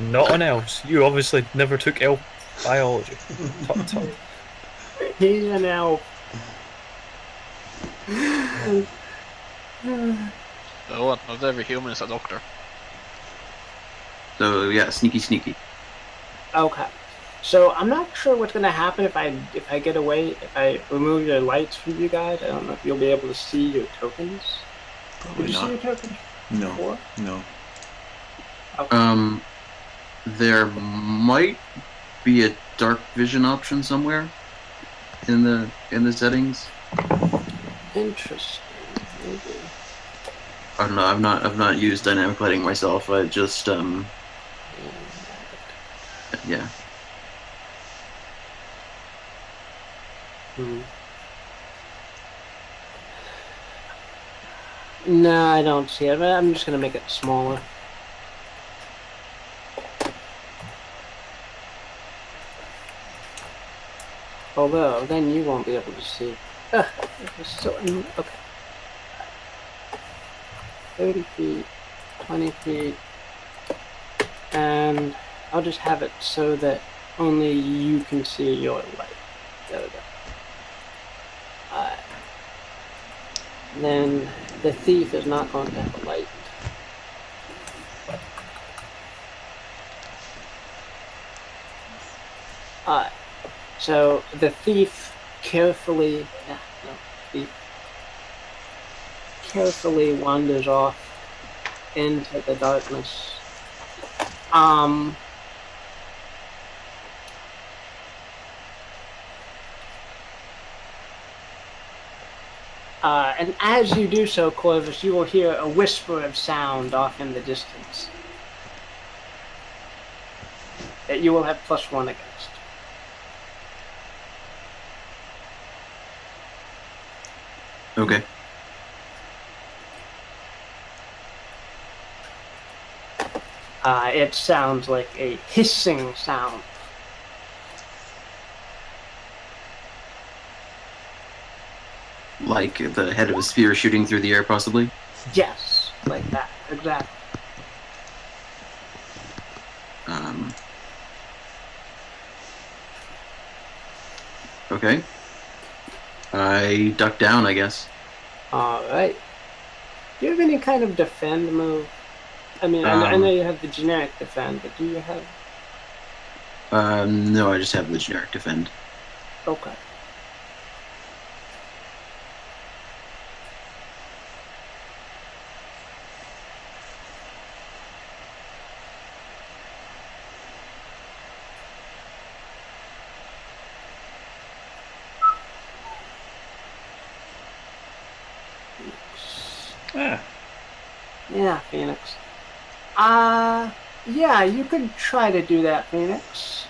Not on elves. You obviously never took elf biology. Tut tut. He's an elf. So what? Not every human is a doctor. So yeah, sneaky. Okay. So I'm not sure what's gonna happen if I get away, if I remove your lights from you guys. I don't know if you'll be able to see your tokens. Probably Did you not. see your tokens? No. Before? No. Okay. There might be a dark vision option somewhere in the settings. Interesting. Maybe. I don't know. I've not used dynamic lighting myself. I just yeah. No, I don't see it. I'm just gonna make it smaller. Although, then you won't be able to see. Okay. 30 feet, 20 feet, and I'll just have it so that only you can see your light. There we go. Then the thief is not going to have a light. So the thief carefully wanders off into the darkness. And as you do so, Corvus, you will hear a whisper of sound off in the distance that you will have +1 against. Okay. It sounds like a hissing sound. Like the head of a spear shooting through the air, possibly? Yes, like that, exactly. Okay. I duck down, I guess. Alright. Do you have any kind of defend move? I mean, I know you have the generic defend, but do you have... No, I just have the generic defend. Okay. Ah. Yeah, Phoenix. Yeah, you could try to do that, Phoenix.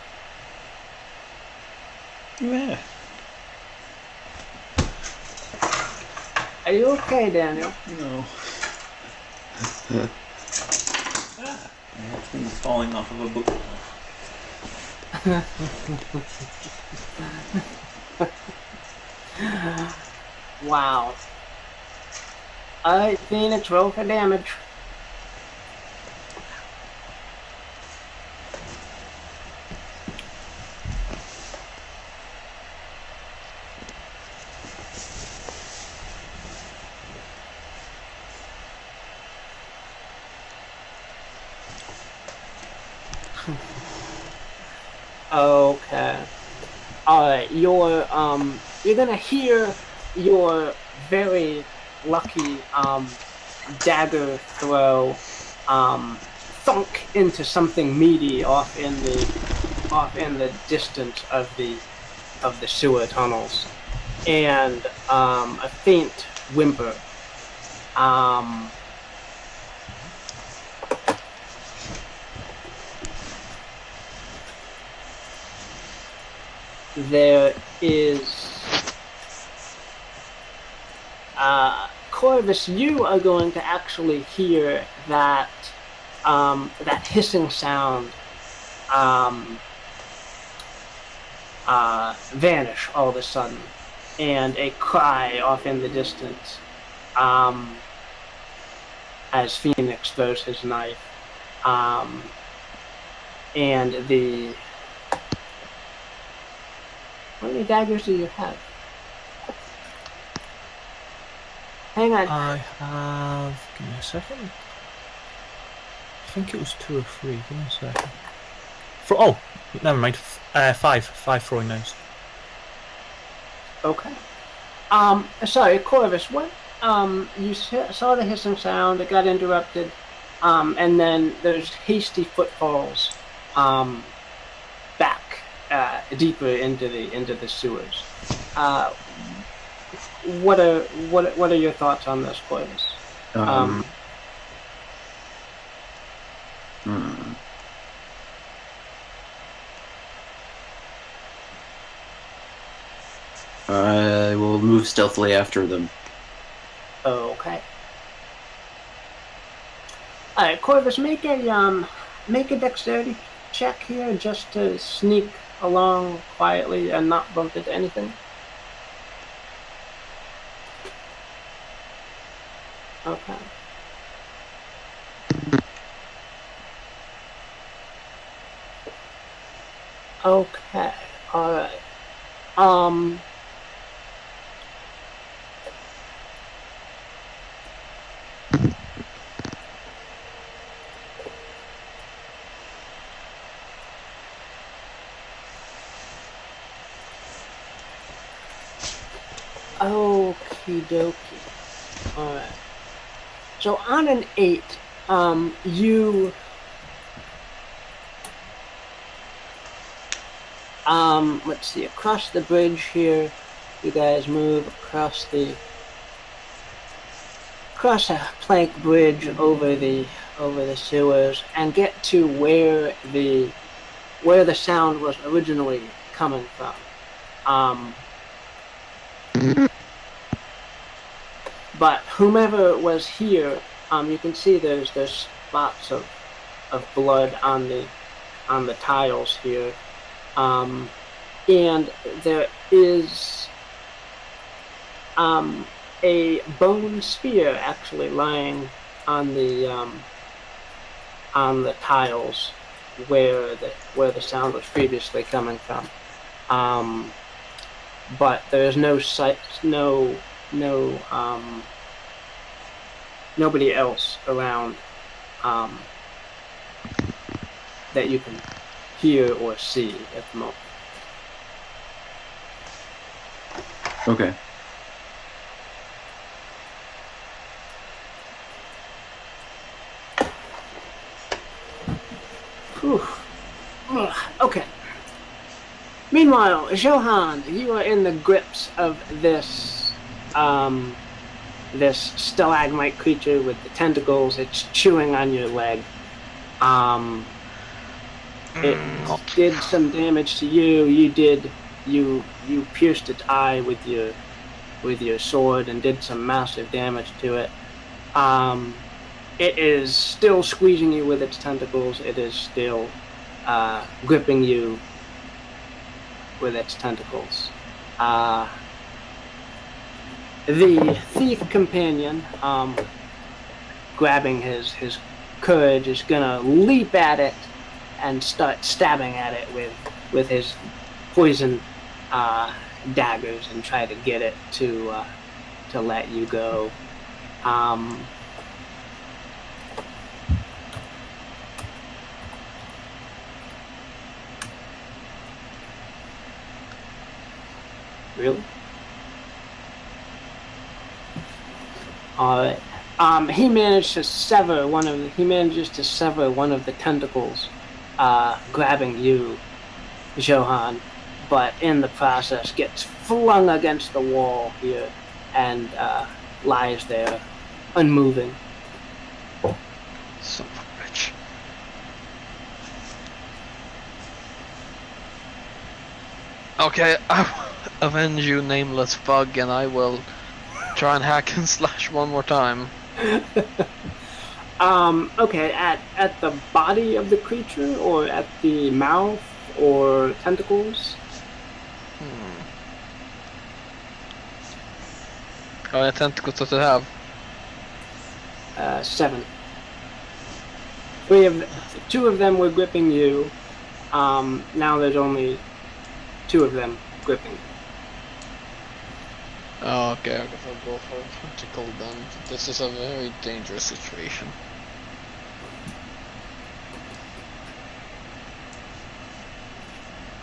Yeah. Are you okay, Daniel? No. Things falling off of a book. Wow. Alright, Phoenix, roll for damage. Okay. Alright, you're gonna hear your very lucky dagger throw thunk into something meaty off in the distance of the sewer tunnels, and a faint whimper. There is Corvus, you are going to actually hear that that hissing sound vanish all of a sudden, and a cry off in the distance as Phoenix throws his knife, and the... How many daggers do you have? Hang on. I have... Give me a second. I think it was 2 or 3. Give me a second. Oh, never mind. 5 throwing knives. Okay. Sorry, Corvus, what, you saw the hissing sound, it got interrupted, and then there's hasty footfalls, back, deeper into the sewers. What are your thoughts on this, Corvus? I will move stealthily after them. Okay. Alright, Corvus, make a dexterity check here just to sneak along quietly and not bump into anything. Okay. Okay. Alright. Okie dokie. Alright. So on an 8, you let's see, across the bridge here, you guys move across a plank bridge over the sewers and get to where the sound was originally coming from. But whomever was here, you can see there's spots of blood on the tiles here, and there is a bone spear actually lying on the tiles where the sound was previously coming from. But there is nobody else around that you can hear or see at the moment. Okay. Whew. Okay. Meanwhile, Johan, you are in the grips of this this stalagmite creature with the tentacles. It's chewing on your leg. It did some damage to you. You pierced its eye with your sword and did some massive damage to it. It is still squeezing you with its tentacles. It is still gripping you with its tentacles. The thief companion, grabbing his courage, is gonna leap at it and start stabbing at it with his poison daggers and try to get it to let you go. Really? Alright. He manages to sever one of the tentacles, grabbing you, Johan, but in the process gets flung against the wall here and lies there, unmoving. Son of a bitch. Okay, I will avenge you, nameless bug, and I will try and hack and slash one more time. Okay, at the body of the creature, or at the mouth, or tentacles? How many tentacles does it have? 7. 2 of them were gripping you. Now there's only 2 of them gripping. Oh, okay, I guess I'll go for a tentacle then. This is a very dangerous situation.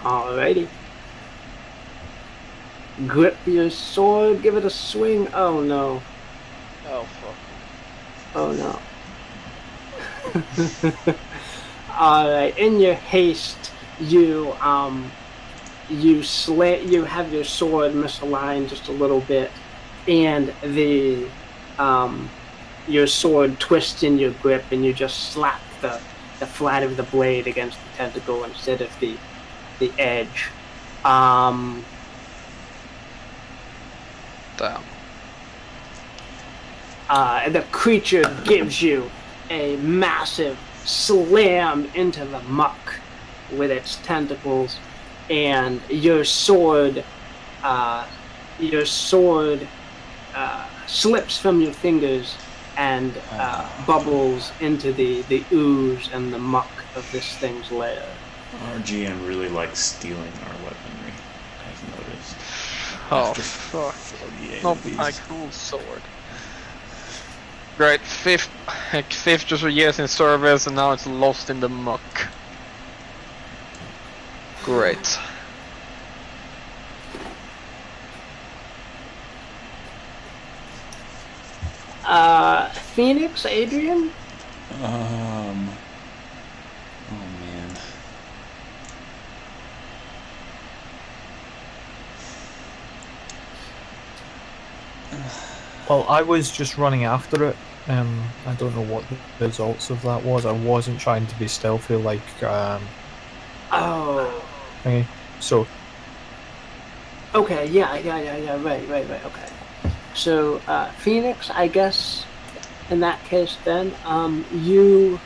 Alrighty. Grip your sword, give it a swing. Oh no. Oh fuck. Oh no. Alright, in your haste, you have your sword misaligned just a little bit, and your sword twists in your grip, and you just slap the flat of the blade against the tentacle instead of the edge. Damn. The creature gives you a massive slam into the muck with its tentacles, and your sword slips from your fingers and bubbles into the ooze and the muck of this thing's lair. Our GM really likes stealing our weaponry, I've noticed. Oh, After fuck. 48 Not of these. my cool sword. Great, fifth just for years in service, and now it's lost in the muck. Great. Phoenix, Adrian? Oh man. Well, I was just running after it. I don't know what the results of that was. I wasn't trying to be stealthy like Oh. thingy. So Okay, yeah, right, okay. So, Phoenix, I guess, in that case then, you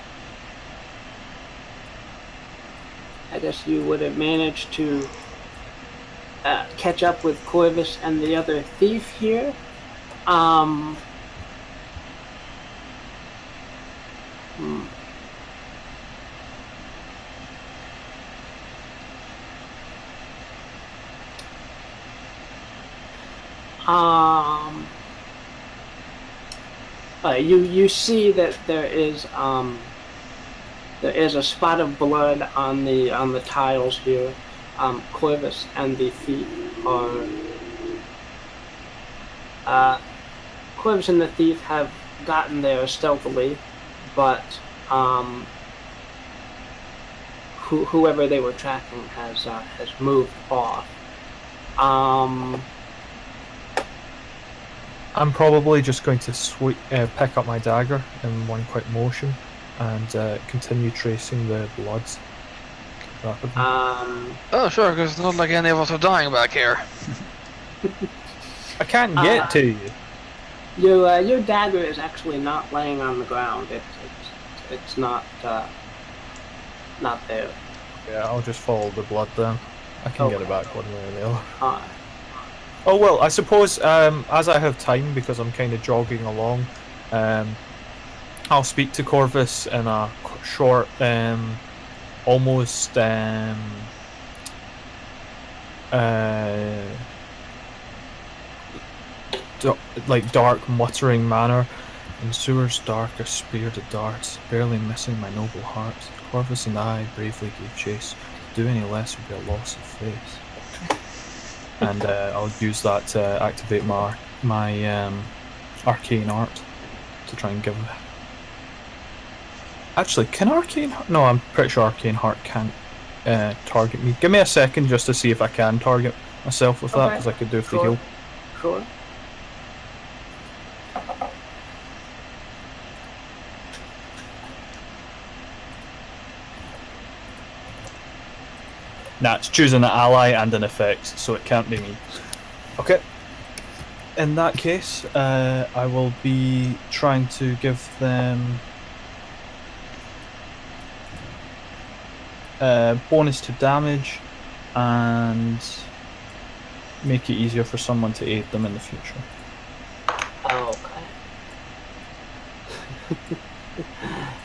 would have managed to catch up with Corvus and the other thief here. You see that there is a spot of blood on the tiles here. Corvus and the thief Corvus and the thief have gotten there stealthily, but whoever they were tracking has moved off. I'm probably just going to pick up my dagger in one quick motion and continue tracing the bloods rapidly. Oh, sure, because it's not like any of us are dying back here. I can't get to you. Your dagger is actually not laying on the ground. It's not there. Yeah, I'll just follow the blood then. I can get it back one way or the other. Alright. Oh well, I suppose as I have time because I'm kind of jogging along, I'll speak to Corvus in a short, almost like dark muttering manner. In sewers dark are speared at darts, barely missing my noble heart. Corvus and I bravely gave chase. To do any less would be a loss of face. And I'll use that to activate my arcane art to try and give. Actually, can arcane? No, I'm pretty sure arcane heart can't target me. Give me a second just to see if I can target myself with that, because I could do with the heal. Sure. Nah, it's choosing an ally and an effect, so it can't be me. Okay. In that case, I will be trying to give them bonus to damage and make it easier for someone to aid them in the future. Okay.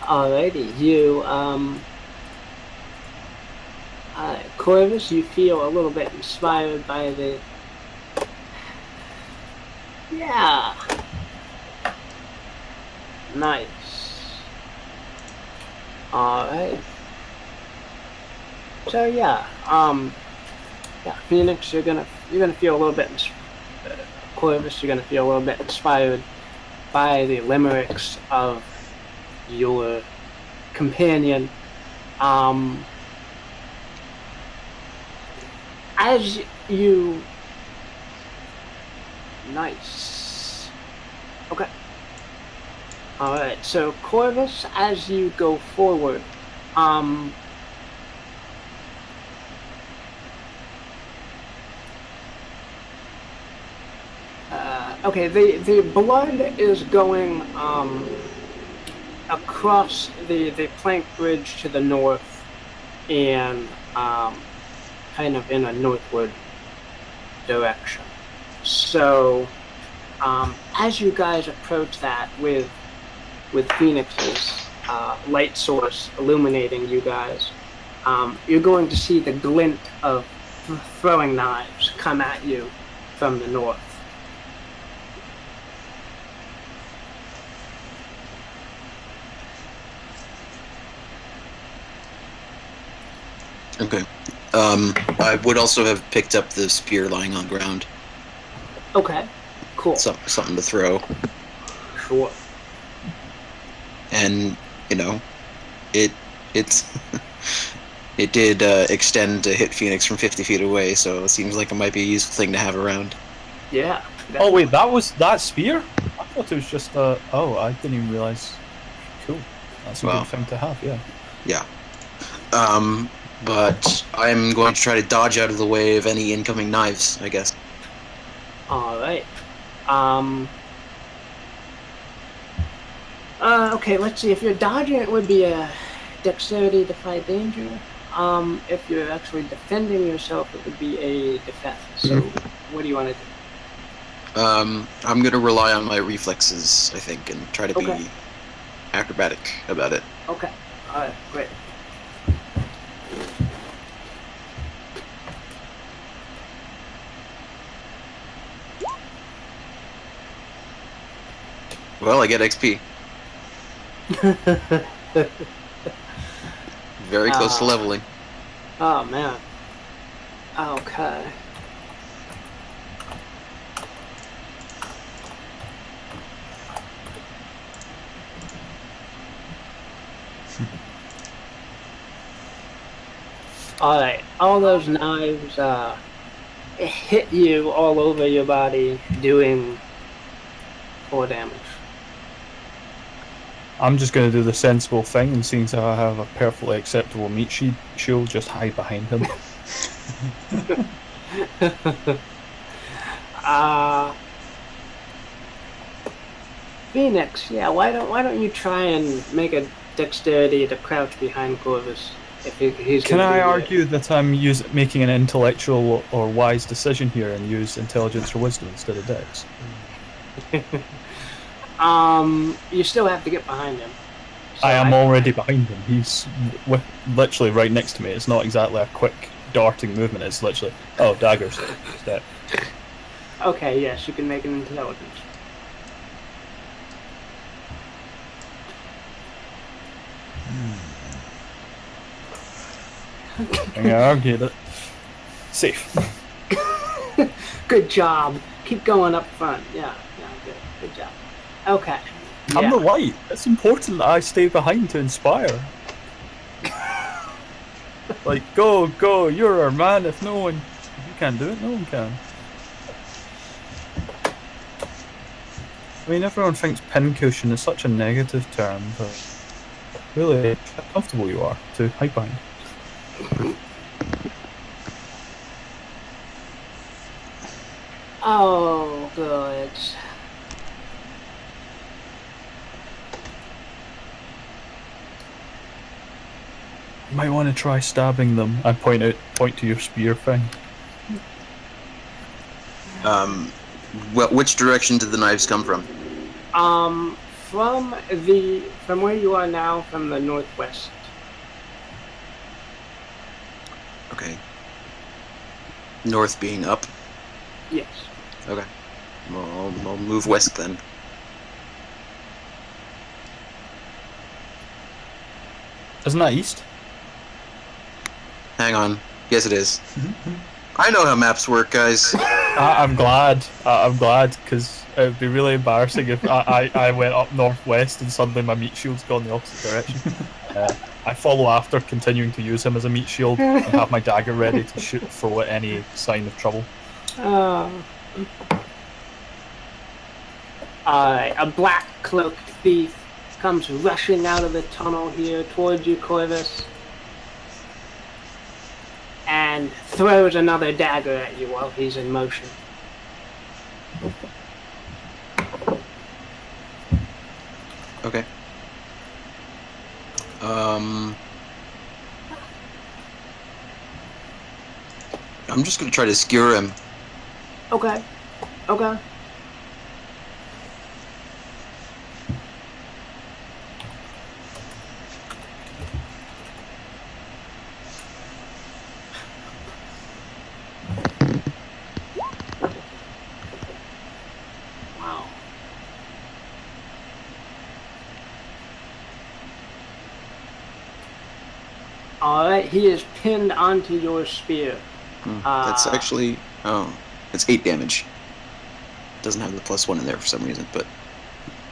Alrighty, you Corvus, you feel a little bit inspired by the... Yeah. Nice. Alright. So yeah, Phoenix, you're gonna feel a little bit, Corvus, you're gonna feel a little bit inspired by the limericks of your companion. As you... Nice. Okay. Alright, so Corvus, as you go forward, okay, the blood is going, across the plank bridge to the north, and, kind of in a northward direction. So, as you guys approach that with Phoenix's light source illuminating you guys, you're going to see the glint of throwing knives come at you from the north. Okay. I would also have picked up the spear lying on the ground. Okay, cool. Something to throw. Sure. And, you know, it did extend to hit Phoenix from 50 feet away, so it seems like it might be a useful thing to have around. Yeah. Definitely. Oh wait, that was that spear? I thought it was just oh, I didn't even realize. Cool. That's a good thing to have, yeah. Yeah. But I'm going to try to dodge out of the way of any incoming knives, I guess. Alright. Okay, let's see. If you're dodging, it would be a dexterity defy danger. If you're actually defending yourself, it would be a defense. So, what do you want to do? I'm going to rely on my reflexes, I think, and try to be acrobatic about it. Okay. Alright, great. Well, I get XP. Very close to leveling. Oh, man. Okay. Alright, all those knives hit you all over your body, doing 4 damage. I'm just going to do the sensible thing, and seeing as I have a perfectly acceptable meat shield, just hide behind him. Phoenix, yeah, why don't you try and make a dexterity to crouch behind Corvus? If he's Can I argue that I'm making an intellectual or wise decision here and use intelligence or wisdom instead of dex? You still have to get behind him. So I am already behind him. He's literally right next to me. It's not exactly a quick darting movement. It's literally, oh, daggers. Step. Okay, yes, you can make an intelligence. I argue that safe. Good job. Keep going up front. Yeah, good job. Okay. I'm yeah. the light. It's important that I stay behind to inspire. Like, go, you're our man. If you can't do it, no one can. I mean, everyone thinks pincushion is such a negative term, but really, how comfortable you are to hide behind. Oh, good. You might want to try stabbing them. I point to your spear thing. Which direction did the knives come from? From where you are now, from the northwest. Okay. North being up? Yes. Okay. Well, I'll move west then. Isn't that east? Hang on. Yes, it is. I know how maps work, guys. I'm glad. I'm glad, because it would be really embarrassing if I went up northwest and suddenly my meat shield's gone the opposite direction. I follow after, continuing to use him as a meat shield, and have my dagger ready to shoot throw at any sign of trouble. A black cloaked thief comes rushing out of the tunnel here towards you, Corvus, and throws another dagger at you while he's in motion. Okay. I'm just gonna try to skewer him. Okay. Wow. Alright, he is pinned onto your spear. That's actually... Oh, it's 8 damage. Doesn't have the +1 in there for some reason, but...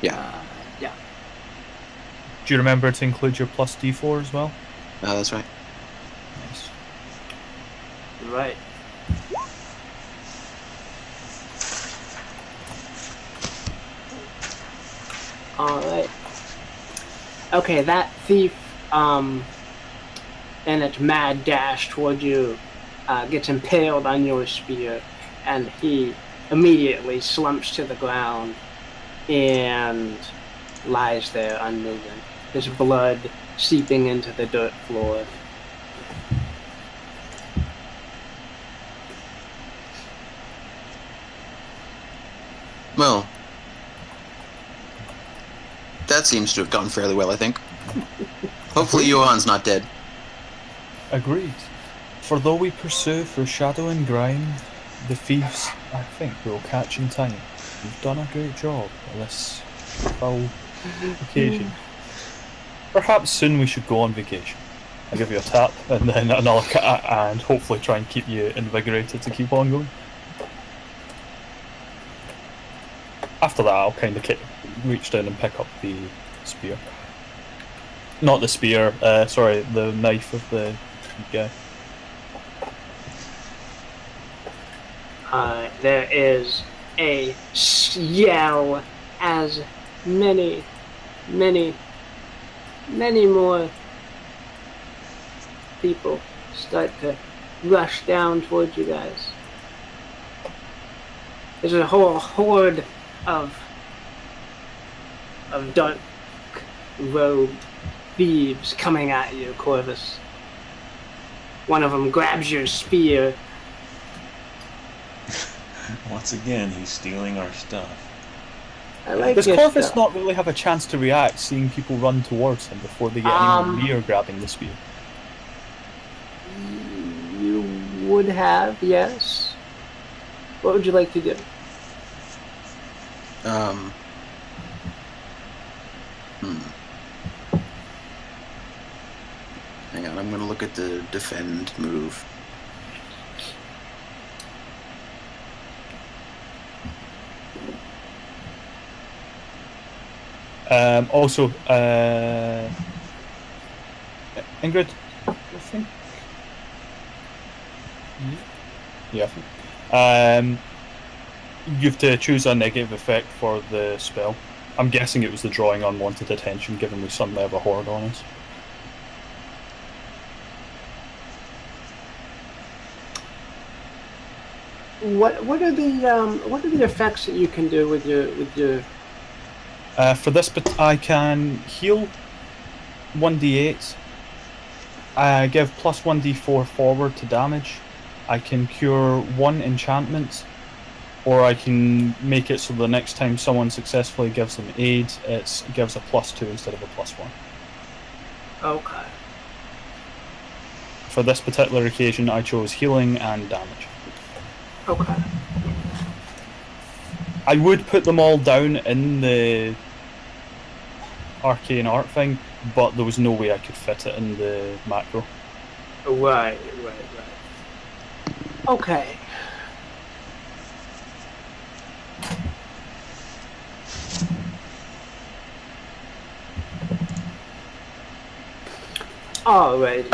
Yeah. Yeah. Do you remember to include your plus D4 as well? That's right. Nice. Right. Alright. Okay, that thief, in its mad dash toward you, gets impaled on your spear, and he immediately slumps to the ground and lies there unmoving, his blood seeping into the dirt floor. Well, that seems to have gone fairly well, I think. Hopefully Johan's not dead. Agreed. For though we pursue through shadow and grime, the thieves, I think, will catch in time. You've done a great job on this foul occasion. Perhaps soon we should go on vacation. I'll give you a tap, and then another and hopefully try and keep you invigorated to keep on going. After that, I'll kind of reach down and pick up the spear. Not the spear, sorry, the knife of the guy. There is a yell as many more people start to rush down towards you guys. There's a whole horde of dark robed thieves coming at you, Corvus. One of them grabs your spear. Once again, he's stealing our stuff. I like Does your Corvus stuff. not really have a chance to react, seeing people run towards him before they get anywhere near grabbing the spear? You would have, yes. What would you like to do? Hang on, I'm going to look at the defend move. Also, Ingrid, I think. Yeah. You have to choose a negative effect for the spell. I'm guessing it was the drawing unwanted attention, given we suddenly have a horde on us. What are the effects that you can do with your For this, but I can heal 1d8. I give plus 1d4 forward to damage. I can cure 1 enchantment, or I can make it so the next time someone successfully gives them aid, it gives a +2 instead of a +1. Okay. For this particular occasion, I chose healing and damage. Okay. I would put them all down in the arcane art thing, but there was no way I could fit it in the macro. Right. Okay. Alright.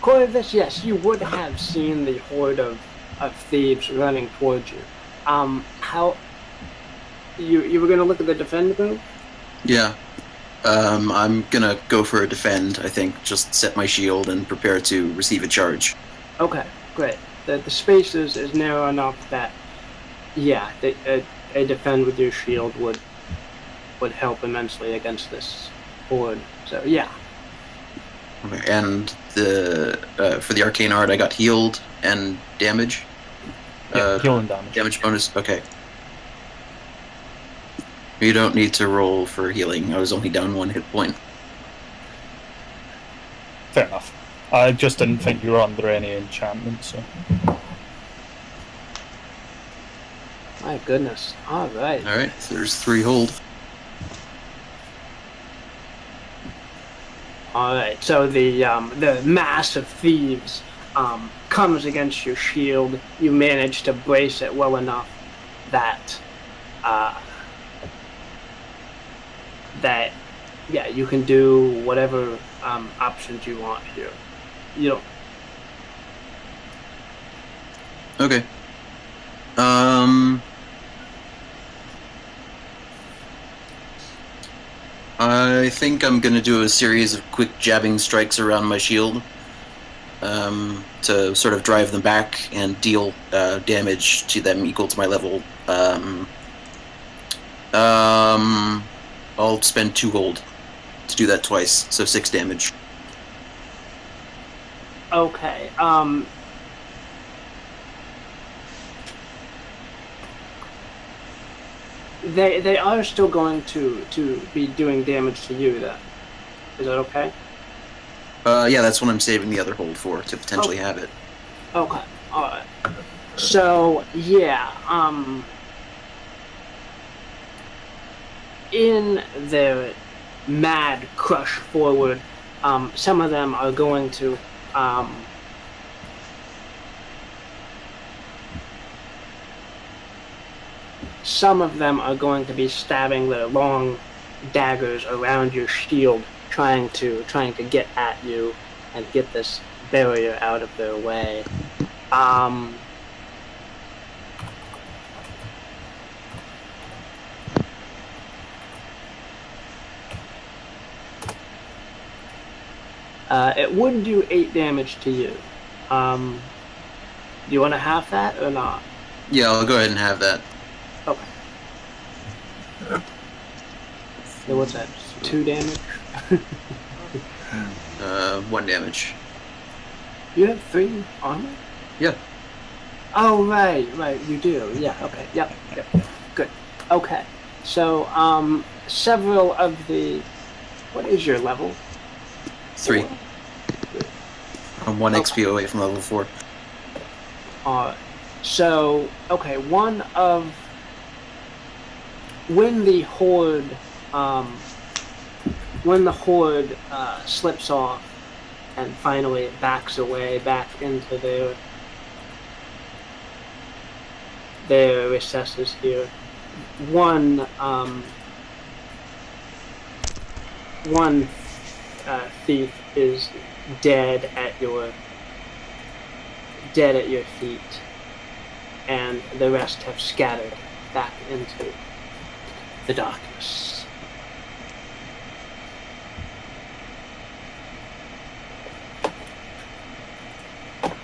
Corvus, yes, you would have seen the horde of thieves running towards you. How you were gonna look at the defend move? Yeah. I'm gonna go for a defend, I think. Just set my shield and prepare to receive a charge. Okay, great. The space is narrow enough that, yeah, a defend with your shield would help immensely against this horde. So yeah. Okay, and the for the arcane art, I got healed and damage. Yeah, heal and damage. Damage bonus. Okay. You don't need to roll for healing. I was only down 1 hit point. Fair enough. I just didn't think you were under any enchantment, so. My goodness. Alright. All right. So there's 3 hold. Alright, so the mass of thieves comes against your shield. You manage to brace it well enough that yeah, you can do whatever options you want here. You don't. Okay. I think I'm gonna do a series of quick jabbing strikes around my shield to sort of drive them back and deal damage to them equal to my level. I'll spend 2 gold to do that twice, so 6 damage. Okay. They are still going to be doing damage to you then. Is that okay? Yeah, that's what I'm saving the other hold for, to potentially have it. Okay. Alright. So yeah, in their mad crush forward, some of them are going to be stabbing their long daggers around your shield, trying to get at you and get this barrier out of their way. It would do 8 damage to you. Do you want to have that or not? Yeah, I'll go ahead and have that. Okay. So what's that? 2 damage? 1 damage. You have 3 armor? Yeah. Oh, right, you do. Yeah, okay, yep, good. Okay, so, several of the... What is your level? 3. I'm 1 XP away from level 4. So, okay, one of... When the horde slips off and finally it backs away back into their recesses here, one thief is dead at your feet, and the rest have scattered back into the darkness.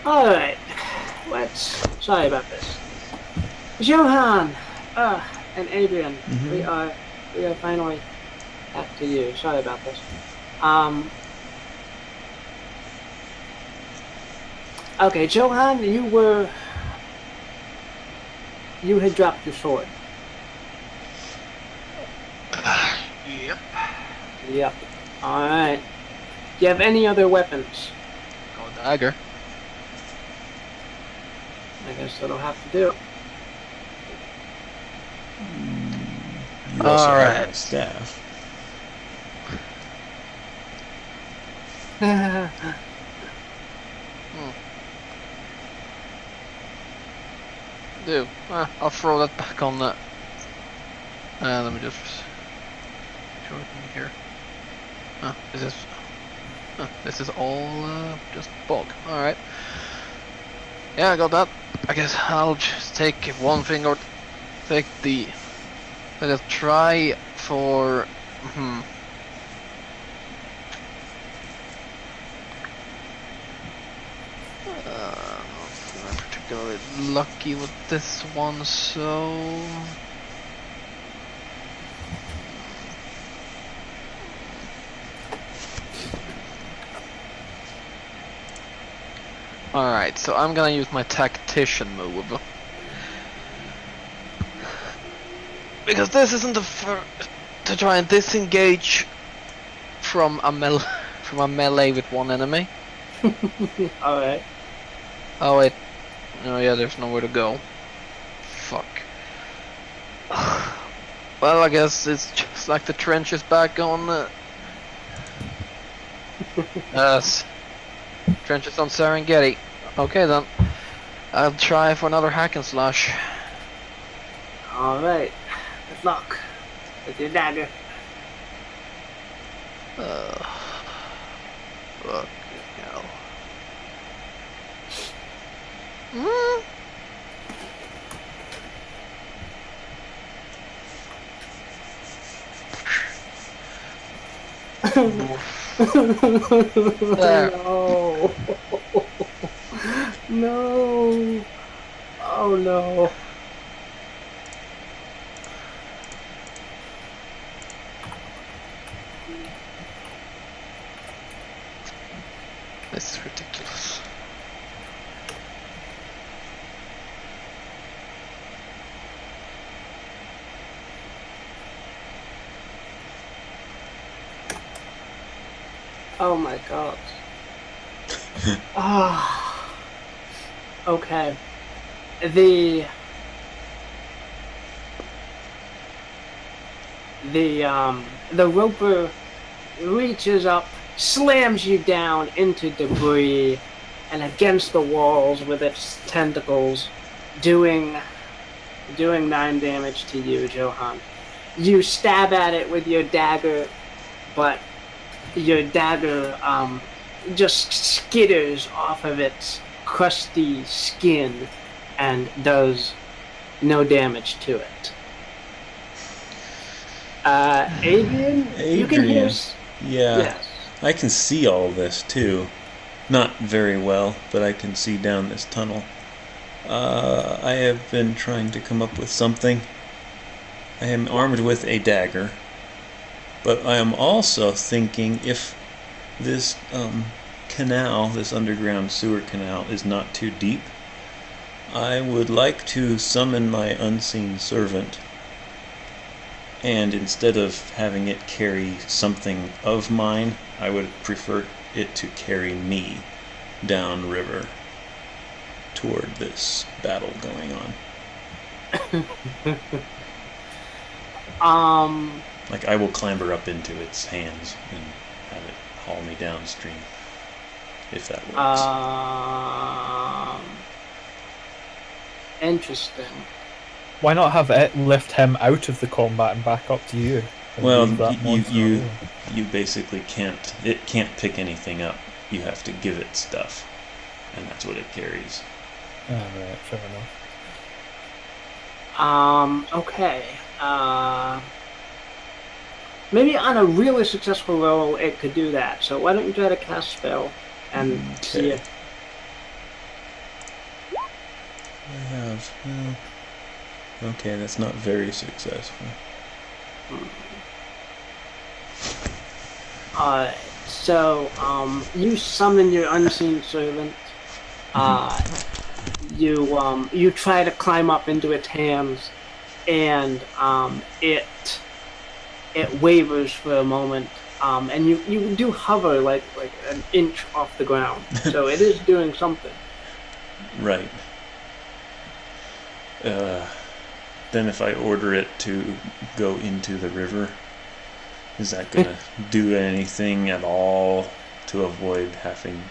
Alright, sorry about this. Johan, and Adrian, we are finally back to you. Sorry about this. Okay, Johan, you had dropped your sword. Yep. Alright. Do you have any other weapons? Go dagger. I guess that'll have to do. You also have Alright. a staff. I'll throw that back on that. Let me just show it in here. This is all just bulk. All right. Yeah, I got that. I guess I'll just take one thing or take the. Let's try for. Not particularly lucky with this one, so. Alright, so I'm gonna use my tactician move. Because this isn't the first to try and disengage from a melee with one enemy. Alright. Oh wait. Oh yeah, there's nowhere to go. Fuck. Well, I guess it's just like the trenches back on trenches on Serengeti. Okay then. I'll try for another hack and slash. Alright. Good luck with your dagger. Fuck hell. There. No. No. Oh no. This is ridiculous. Oh my god. Ah. Okay. The roper reaches up, slams you down into debris and against the walls with its tentacles, doing 9 damage to you, Johan. You stab at it with your dagger, but your dagger just skitters off of its crusty skin and does no damage to it. Adrian, you can hear. Yeah. Yes. I can see all this too. Not very well, but I can see down this tunnel. I have been trying to come up with something. I am armed with a dagger, but I am also thinking if this canal, this underground sewer canal, is not too deep, I would like to summon my unseen servant, and instead of having it carry something of mine, I would prefer it to carry me down river toward this battle going on. Like, I will clamber up into its hands and have it haul me downstream, if that works. Interesting. Why not have it lift him out of the combat and back up to you? Well, you basically can't. It can't pick anything up. You have to give it stuff, and that's what it carries. Oh, right, fair enough. Okay. Maybe on a really successful roll, it could do that. So why don't you try to cast spell and see if... I have... okay, that's not very successful. Alright, so, you summon your unseen servant. You try to climb up into its hands, and it wavers for a moment, and you do hover like an inch off the ground. So it is doing something. Right. Then if I order it to go into the river, is that going to do anything at all to avoid having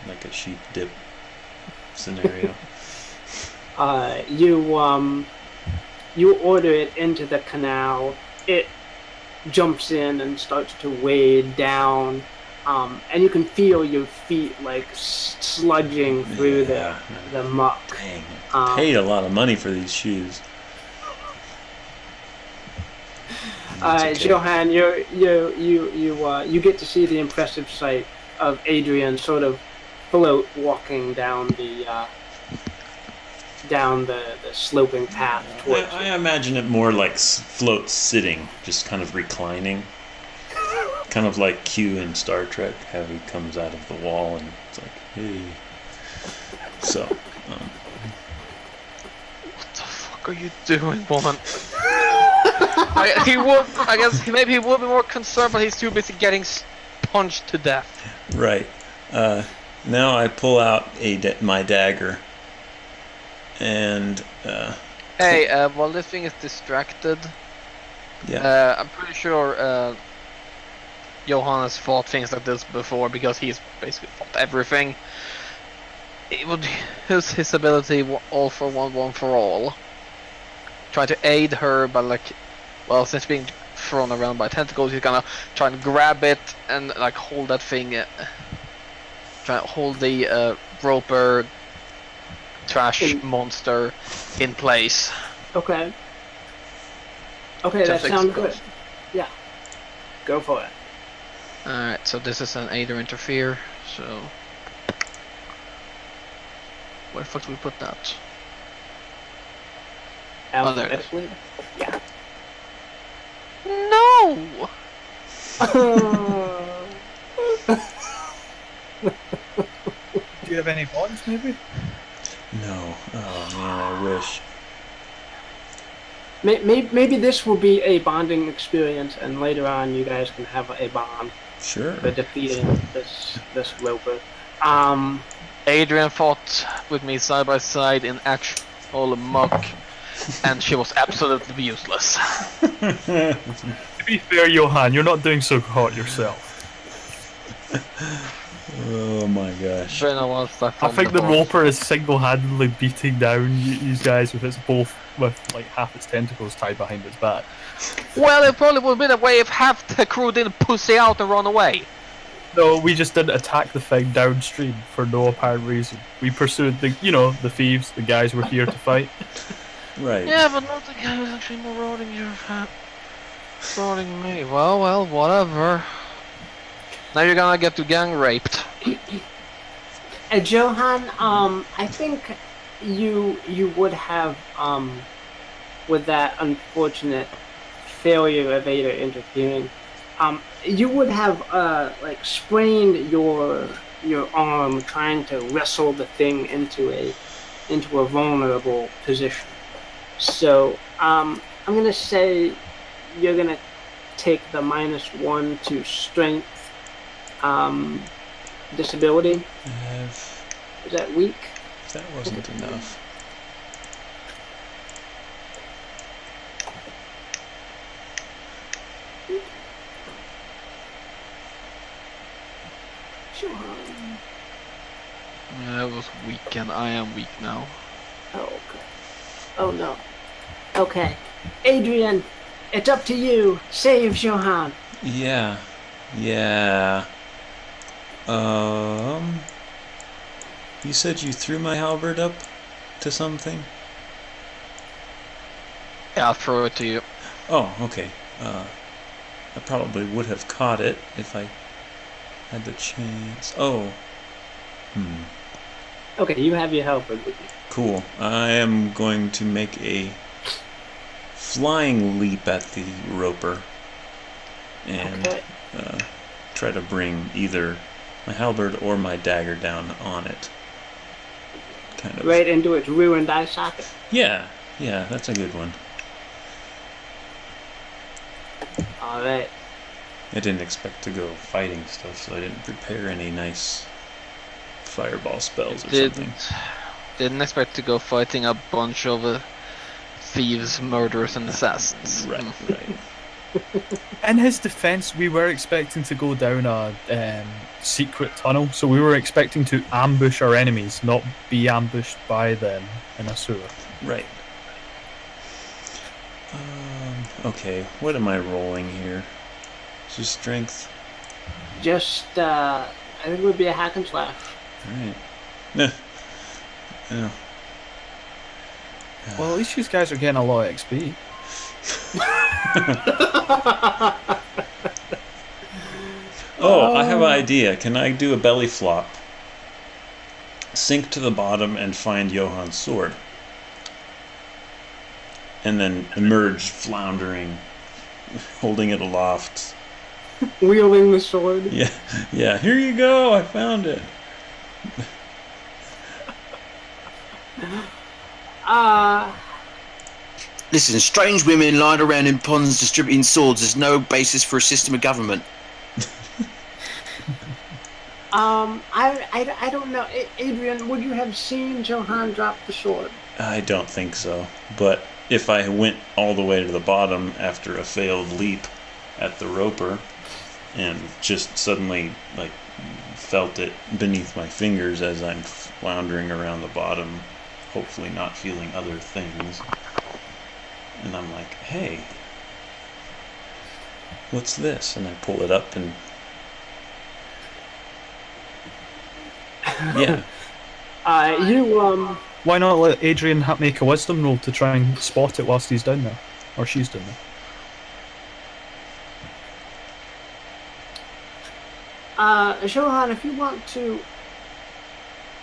like a sheep dip scenario? You order it into the canal. It jumps in and starts to wade down, and you can feel your feet like sludging through the muck. Dang, I paid a lot of money for these shoes. Okay. Johan, you get to see the impressive sight of Adrian sort of float walking down the sloping path towards I imagine it more like float sitting, just kind of reclining. Kind of like Q in Star Trek, how he comes out of the wall and it's like, hey. So, what the fuck are you doing, woman? I guess maybe he would be more concerned, but he's too busy getting punched to death. Right. Now I pull out my dagger. And while this thing is distracted, I'm pretty sure Johan has fought things like this before because he's basically fought everything. It would use his ability all for one for all. Try to aid her by since being thrown around by tentacles, he's gonna try and grab it and hold that thing. Try to hold the roper trash monster in place. Okay. Okay, that sounds good. Yeah. Go for it. Alright, so this is an aid or interfere, so... Where the fuck do we put that? Alphabetically? Yeah. No! Do you have any bonds, maybe? No. Oh man, I wish. Maybe this will be a bonding experience, and later on you guys can have a bond. Sure. For defeating this roper. Adrian fought with me side by side in actual muck, and she was absolutely useless. To be fair, Johan, you're not doing so hot yourself. Oh my gosh. I think the roper is single-handedly beating down these guys with half its tentacles tied behind its back. Well, it probably would have been a way if half the crew didn't pussy out and run away. No, we just didn't attack the thing downstream for no apparent reason. We pursued the thieves, the guys we're here to fight. Right. Yeah, but not the guy who's actually marauding me. Well, whatever. Now you're gonna get to gang raped. Johan, I think you would have, with that unfortunate failure of Ada interfering, you would have like sprained your arm trying to wrestle the thing into a vulnerable position. So I'm gonna say you're gonna take the -1 to strength disability. Is that weak? That wasn't enough. That was weak, and I am weak now. Oh, okay. Oh no. Okay. Adrian, it's up to you. Save Johan. Yeah. You said you threw my halberd up to something? Yeah, I'll throw it to you. Oh, okay. I probably would have caught it if I had the chance. Oh. Okay, you have your helper with you. Cool. I am going to make a flying leap at the roper and try to bring either my halberd or my dagger down on it. Kind of. Right into its ruined eye socket. Yeah, that's a good one. Alright. I didn't expect to go fighting stuff, so I didn't prepare any nice fireball spells or something. Didn't expect to go fighting a bunch of thieves, murderers, and assassins. Right. In his defense, we were expecting to go down a secret tunnel, so we were expecting to ambush our enemies, not be ambushed by them in a sewer. Right. Okay, what am I rolling here? Just strength? Just, I think it would be a hack and slash. Alright. Yeah. Well, at least you guys are getting a lot of XP. Oh, I have an idea. Can I do a belly flop? Sink to the bottom and find Johan's sword. And then emerge floundering, holding it aloft. Wielding the sword. Yeah, here you go, I found it. Listen, strange women lying around in ponds distributing swords is no basis for a system of government. I don't know. Adrian, would you have seen Johan drop the sword? I don't think so. But if I went all the way to the bottom after a failed leap at the roper and just suddenly felt it beneath my fingers as I'm floundering around the bottom, hopefully not feeling other things, and I'm like, hey, what's this? And I pull it up and yeah. Why not let Adrian make a wisdom roll to try and spot it whilst he's down there? Or she's down there. Johan, if you want to...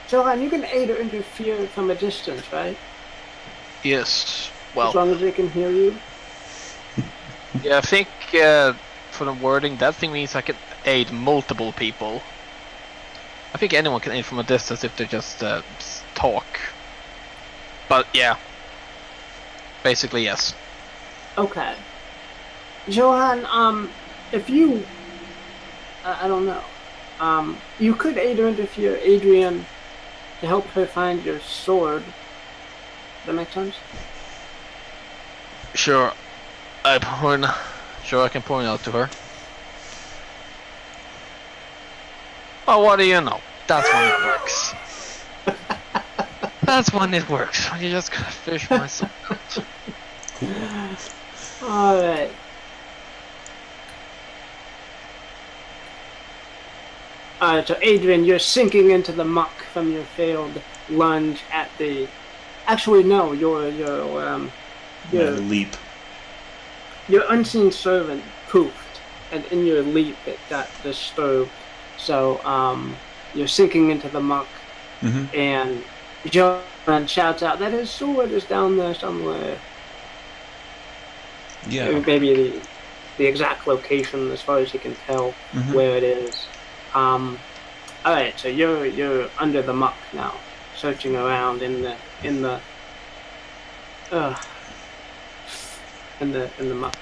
Johan, you can aid or interfere from a distance, right? Yes. Well, as long as they can hear you? Yeah, I think for the wording, that thing means I can aid multiple people. I think anyone can aid from a distance if they just talk. But yeah, basically yes. Okay. Johan, if you... I don't know. You could aid or interfere Adrian to help her find your sword. Does that make sense? Sure. I can point out to her. Oh, what do you know? That's when it works. That's when it works. You just gotta fish myself out. Alright. Alright, so Adrian, you're sinking into the muck from your failed lunge at the... Actually, no, your leap. Your unseen servant poofed, and in your leap it got disturbed. So you're sinking into the muck, and Johan shouts out that his sword is down there somewhere. Yeah. Maybe the exact location, as far as he can tell, where it is. All right, so you're under the muck now, searching around in the muck.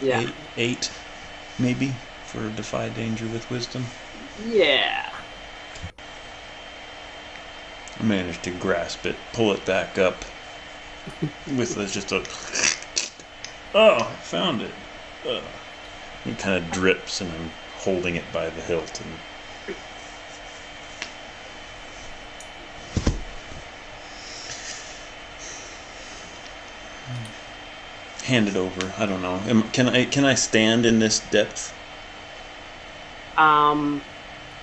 Yeah. 8, maybe, for defy danger with wisdom. Yeah. I managed to grasp it, pull it back up with just a. Oh, I found it. It kind of drips, and I'm holding it by the hilt and. Hand it over. I don't know. Can I stand in this depth?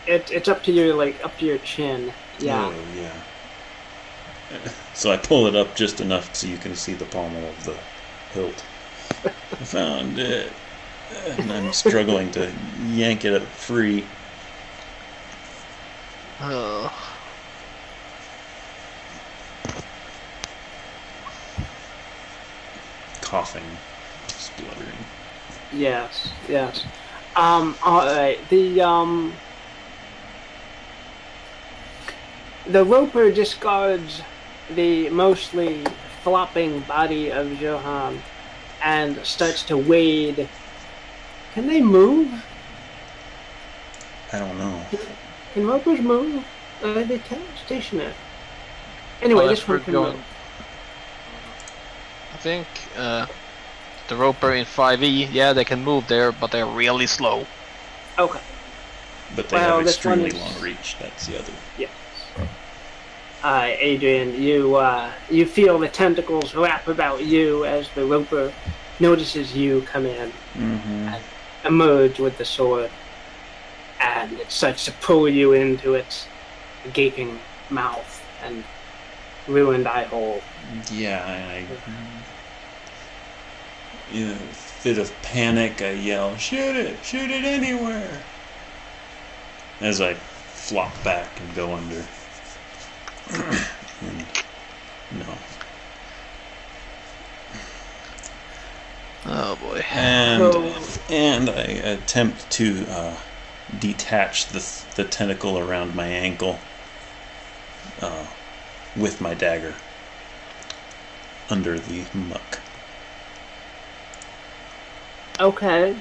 It's up to your chin. Yeah. Oh, yeah. So I pull it up just enough so you can see the pommel of the hilt. I found it, and I'm struggling to yank it free. Oh. Coughing, spluttering. Yes. All right. The roper discards the mostly flopping body of Johan and starts to wade. Can they move? I don't know. Can ropers move? They can't stationary. Anyway, this one can move. I think the roper in 5e, yeah, they can move there, but they're really slow. Okay. But they have extremely long reach. That's the other. Yes. Adrian, you feel the tentacles wrap about you as the roper notices you come in and emerge with the sword, and it starts to pull you into its gaping mouth and ruined eye hole. Yeah, in a fit of panic, I yell, shoot it anywhere, as I flop back and go under. No. Oh boy. And I attempt to detach the tentacle around my ankle with my dagger under the muck. Okay.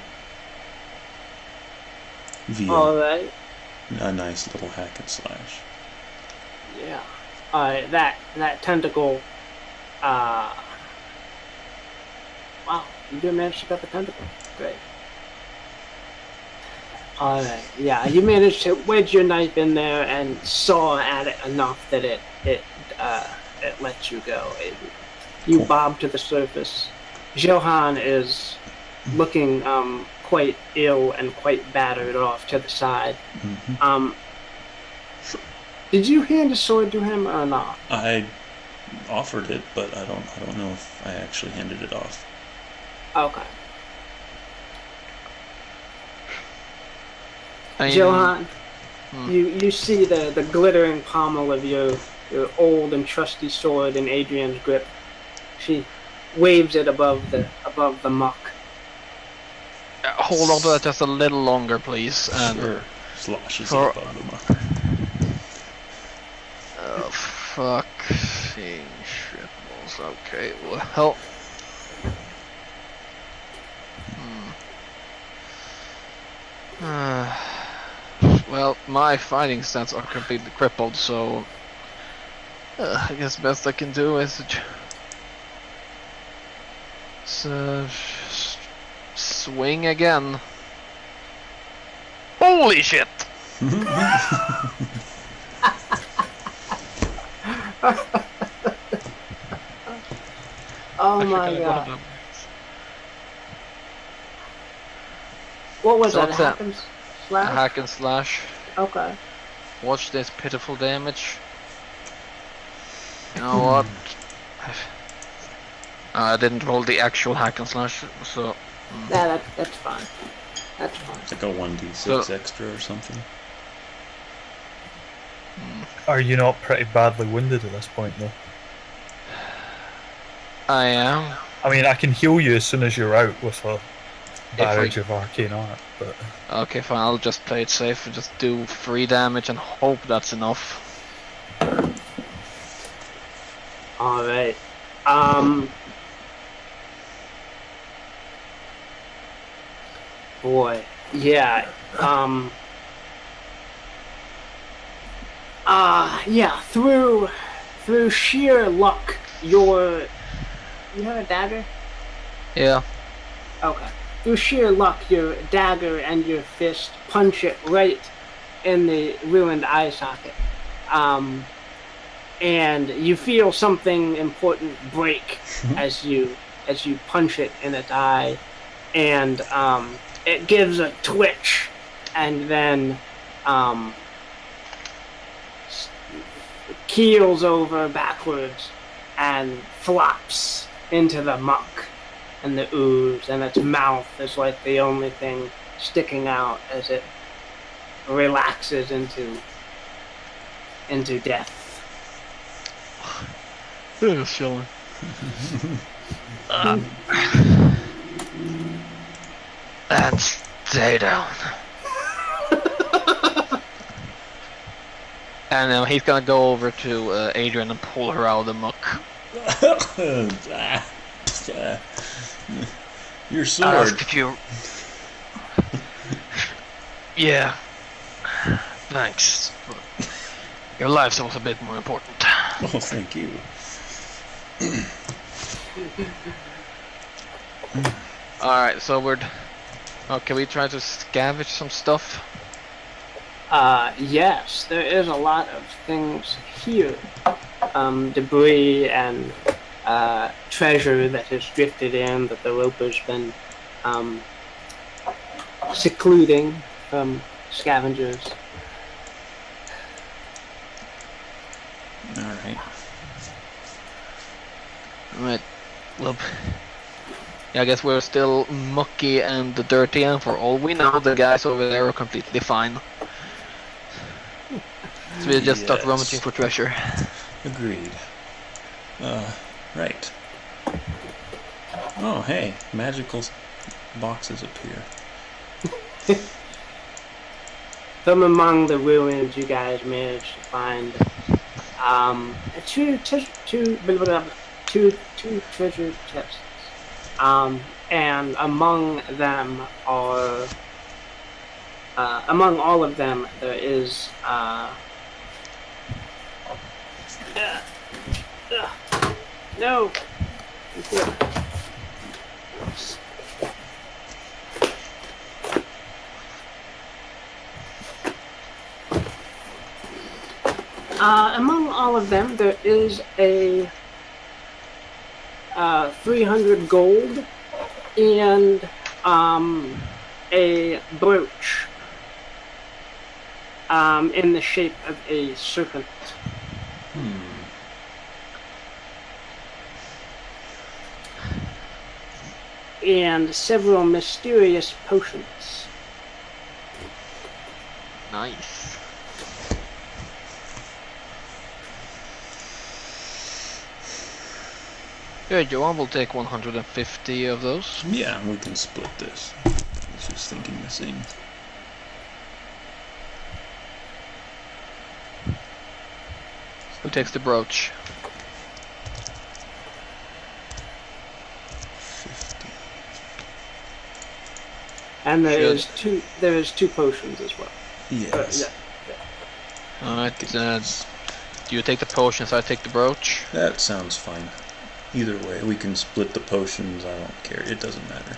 Via Alright. a nice little hack and slash. Yeah. Alright, that tentacle, wow, you did manage to get the tentacle. Great. Alright, yeah, you managed to wedge your knife in there and saw at it enough that it lets you go. You bob to the surface. Johan is looking quite ill and quite battered off to the side. Did you hand a sword to him or not? I offered it, but I don't know if I actually handed it off. Okay. Johan, you see the glittering pommel of your old and trusty sword in Adrian's grip. She waves it above the muck. Hold on to that just a little longer, please. Sure. Sloshes it above the muck. Oh, fucking shitballs. Okay, well... well, my fighting stats are completely crippled, so... I guess best I can do is... swing again. Holy shit! Oh my god. What was that? Hack and slash? Hack and slash. Okay. Watch this pitiful damage. You know what? I didn't roll the actual hack and slash, so... Yeah, that's fine. That's fine. Like a 1d6 extra or something? Are you not pretty badly wounded at this point, though? I am. I mean, I can heal you as soon as you're out with a barrage of arcane art, but... Okay, fine, I'll just play it safe and just do 3 damage and hope that's enough. Alright. Boy. Yeah. Yeah, through sheer luck, you have a dagger? Yeah. Okay. Through sheer luck, your dagger and your fist punch it right in the ruined eye socket. And you feel something important break as you punch it in its eye, and it gives a twitch, and then keels over backwards and flops into the muck and the ooze, and its mouth is like the only thing sticking out as it relaxes into death. It's chilling. And stay down. And he's gonna go over to Adrian and pull her out of the muck. Your sword. If you... Yeah. Thanks. But your life's also a bit more important. Oh, thank you. Alright, so we're... Oh, can we try to scavenge some stuff? Yes, there is a lot of things here. Debris and treasure that has drifted in that the roper's been secluding from scavengers. Alright. Alright, well... Yeah, I guess we're still mucky and dirty, and for all we know, the guys over there are completely fine. So we just start rummaging for treasure. Agreed. Right. Oh, hey, magical boxes appear. From among the ruins, you guys managed to find two treasure chests. And among them are, among all of them, there is, no! Among all of them, there is a 300 gold and a brooch in the shape of a serpent. And several mysterious potions. Nice. Yeah, Johan will take 150 of those. Yeah, we can split this. I was just thinking the same. Who takes the brooch? 50. And there is two potions as well. Yes. Yeah. Alright, do you take the potions, I take the brooch? That sounds fine. Either way, we can split the potions, I don't care, it doesn't matter.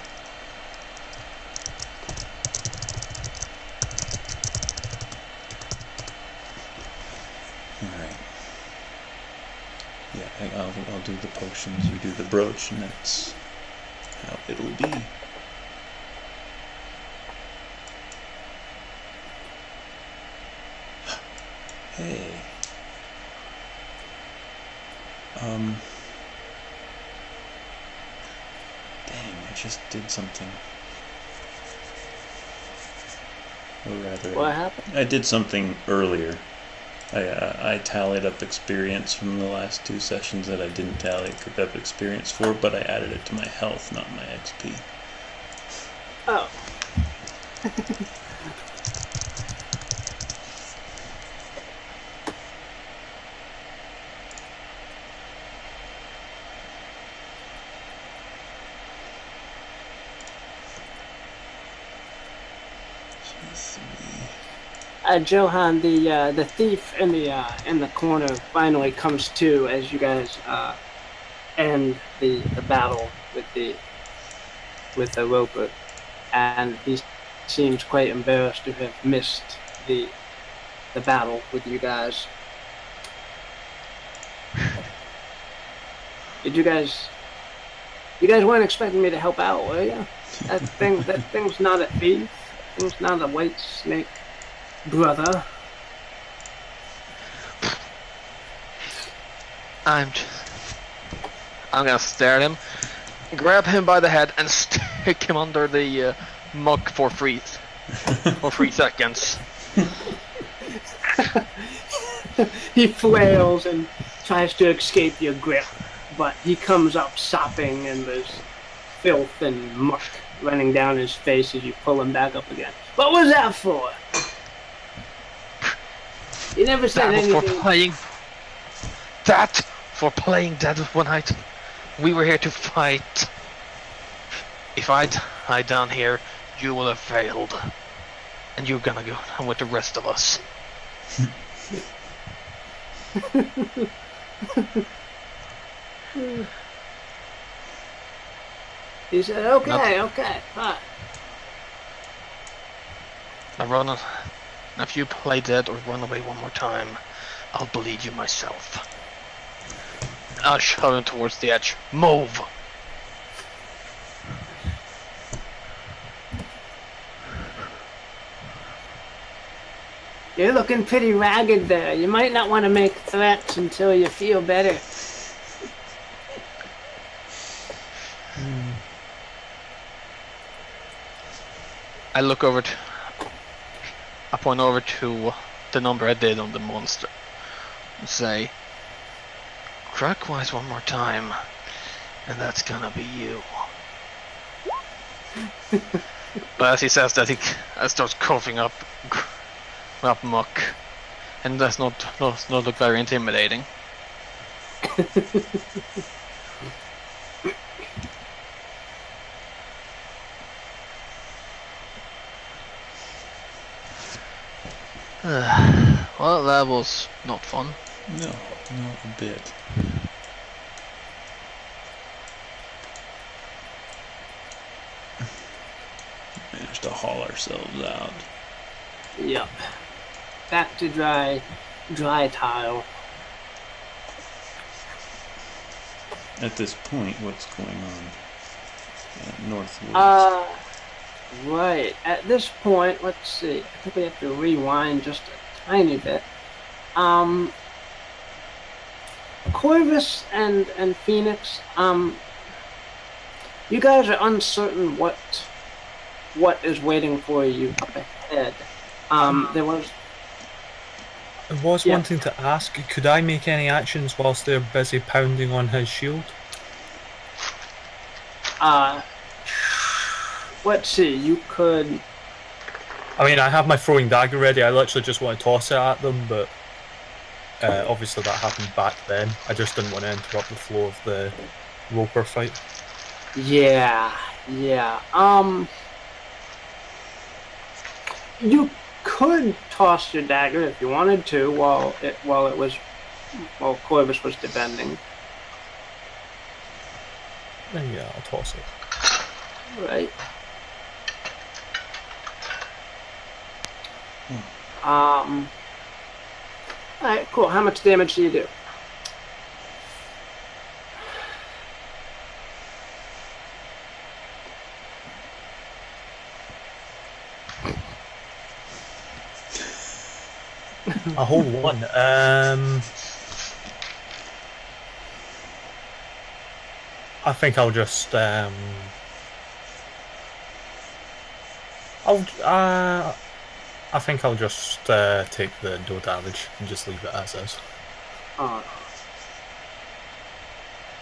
Alright. Yeah, I'll do the potions, you do the brooch, and that's how it'll be. Hey. Dang, I just did something. Or rather, What happened? I did something earlier I tallied up experience from the last 2 sessions that I didn't tally up experience for, but I added it to my health, not my XP. Oh. Johan, the thief in the corner finally comes to as you guys end the battle with the roper, and he seems quite embarrassed to have missed the battle with you guys. You guys weren't expecting me to help out, were you? That thing's not a thief. That thing's not a white snake. Brother. I'm gonna stare at him, grab him by the head, and stick him under the muck for 3 seconds. He flails and tries to escape your grip, but he comes up sopping, and there's filth and muck running down his face as you pull him back up again. What was that for? You never said anything. For playing dead one night. We were here to fight. If I die down here, you will have failed. And you're gonna go down with the rest of us. He said, okay, fine. If you play dead or run away one more time, I'll bleed you myself. I'll shove him towards the edge. Move! You're looking pretty ragged there. You might not want to make threats until you feel better. I look over to... I point over to the number I did on the monster and say, crack-wise one more time, and that's gonna be you. But as he says that, I start coughing up muck, and does not look very intimidating. Well, that was not fun. No, not a bit. Managed to haul ourselves out. Yep. Back to dry tile. At this point, what's going on? Northward. Right. At this point, let's see. I think we have to rewind just a tiny bit. Corvus and Phoenix, you guys are uncertain what is waiting for you up ahead. There was... I was wanting to ask, could I make any actions whilst they're busy pounding on his shield? Let's see, you could... I mean, I have my throwing dagger ready, I literally just want to toss it at them, but obviously that happened back then. I just didn't want to interrupt the flow of the roper fight. Yeah. You could toss your dagger if you wanted to while Corvus was defending. Then yeah, I'll toss it. Right. Alright, cool. How much damage do you do? A whole one. I think I'll just I think I'll just take the no damage and just leave it as is. Oh,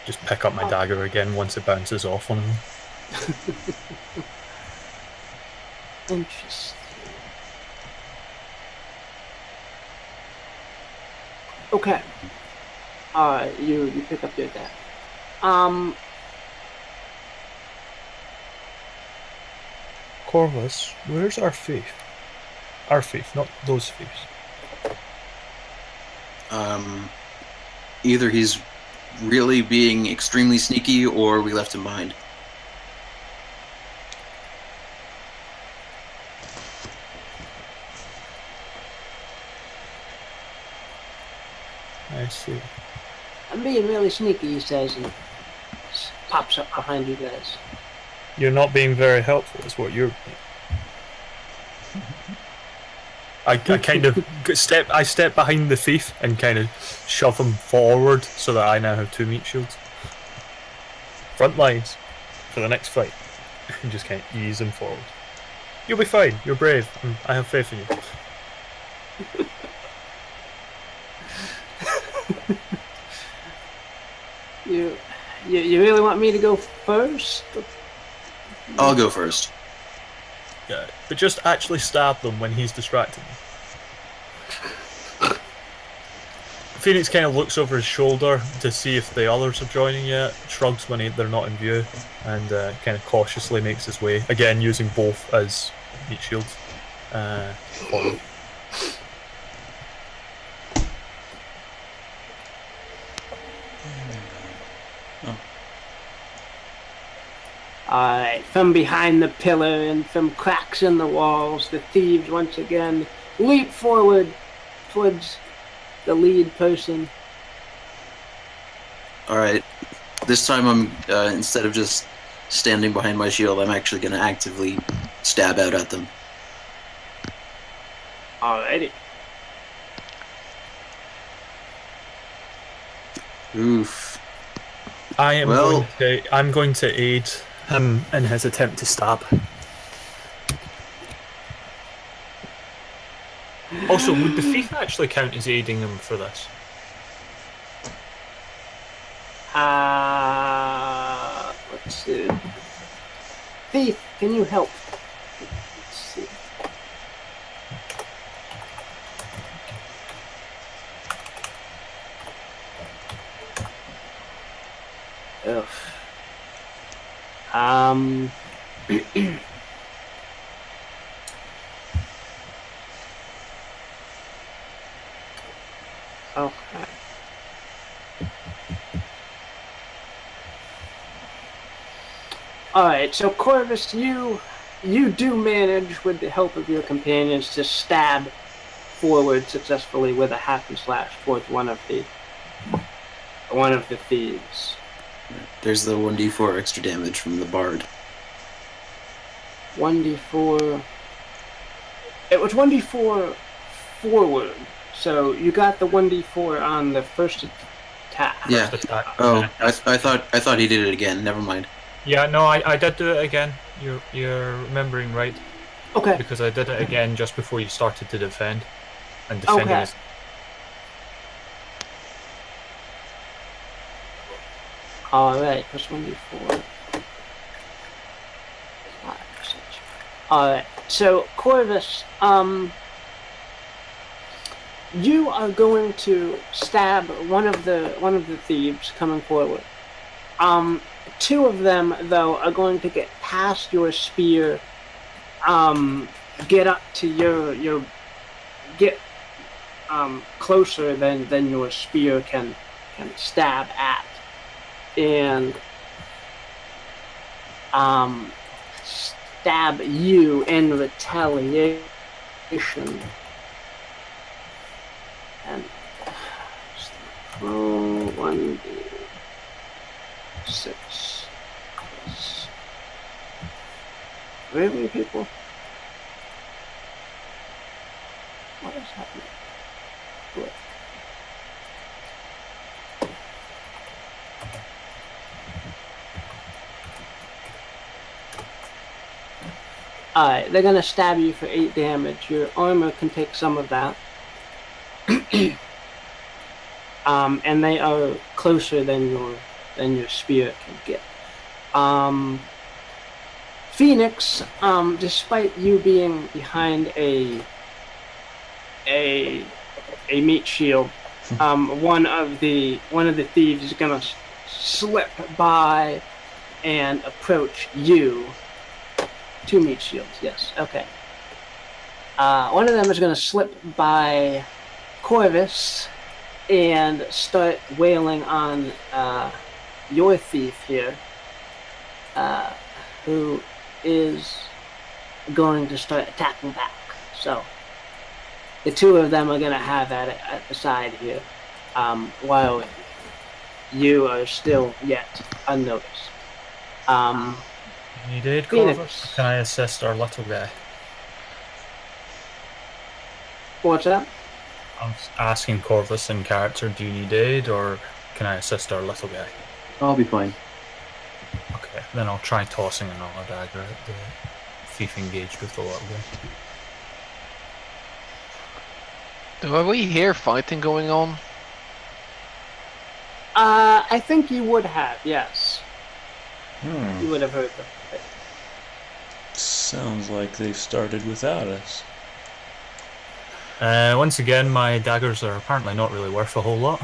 Just pick up my dagger again once it bounces off on him. interesting. Okay. Alright, you pick up your dagger. Corvus, where's our thief? Our thief, not those thieves. Either he's really being extremely sneaky, or we left him behind. I see. I'm being really sneaky, he says, and pops up behind you guys. You're not being very helpful, is what you're. I kind of step behind the thief and kind of shove him forward so that I now have 2 meat shields. Front lines for the next fight. And just kind of ease him forward. You'll be fine. You're brave. I have faith in you. You really want me to go first? I'll go first. Yeah, but just actually stab them when he's distracted. Phoenix kind of looks over his shoulder to see if the others are joining yet, shrugs when they're not in view, and kind of cautiously makes his way, again using both as meat shields. Forward. Alright, from behind the pillar and from cracks in the walls, the thieves once again leap forward towards the lead person. Alright. This time I'm, instead of just standing behind my shield, I'm actually going to actively stab out at them. Alrighty. Oof. I'm going to aid him in his attempt to stab. Also, would the thief actually count as aiding him for this? Let's see. Thief, can you help? Let's see. Ugh. Okay. Alright, so Corvus, you do manage, with the help of your companions, to stab forward successfully with a hack and slash towards one of the thieves. There's the 1d4 extra damage from the bard. 1d4. It was 1d4 forward, so you got the 1d4 on the first attack. Yeah. First attack. Oh, I thought he did it again. Never mind. Yeah, no, I did do it again. You're remembering right. Okay. Because I did it again just before you started to defend. And defending Okay. is... Alright, plus 1d4. Alright, so Corvus, you are going to stab one of the thieves coming forward. 2 of them, though, are going to get past your spear, get up to your get closer than your spear can stab at, and stab you in retaliation. And roll 1d6. Really, people? What is happening? What? Alright, they're gonna stab you for 8 damage. Your armor can take some of that. And they are closer than your spear can get. Phoenix, despite you being behind a meat shield, one of the thieves is gonna slip by and approach you. 2 meat shields, yes, okay. One of them is gonna slip by Corvus and start wailing on your thief here, who is going to start attacking back. So the 2 of them are going to have at it at the side here, while you are still yet unnoticed. You did, Phoenix. Corvus? Can I assist our little guy? What's that? I'm asking Corvus in character, do you need aid, or can I assist our little guy? I'll be fine. Okay, then I'll try tossing another dagger at the thief engaged with the little guy. Do we hear fighting going on? I think you would have, yes. You would have heard them. Sounds like they've started without us. Once again, my daggers are apparently not really worth a whole lot.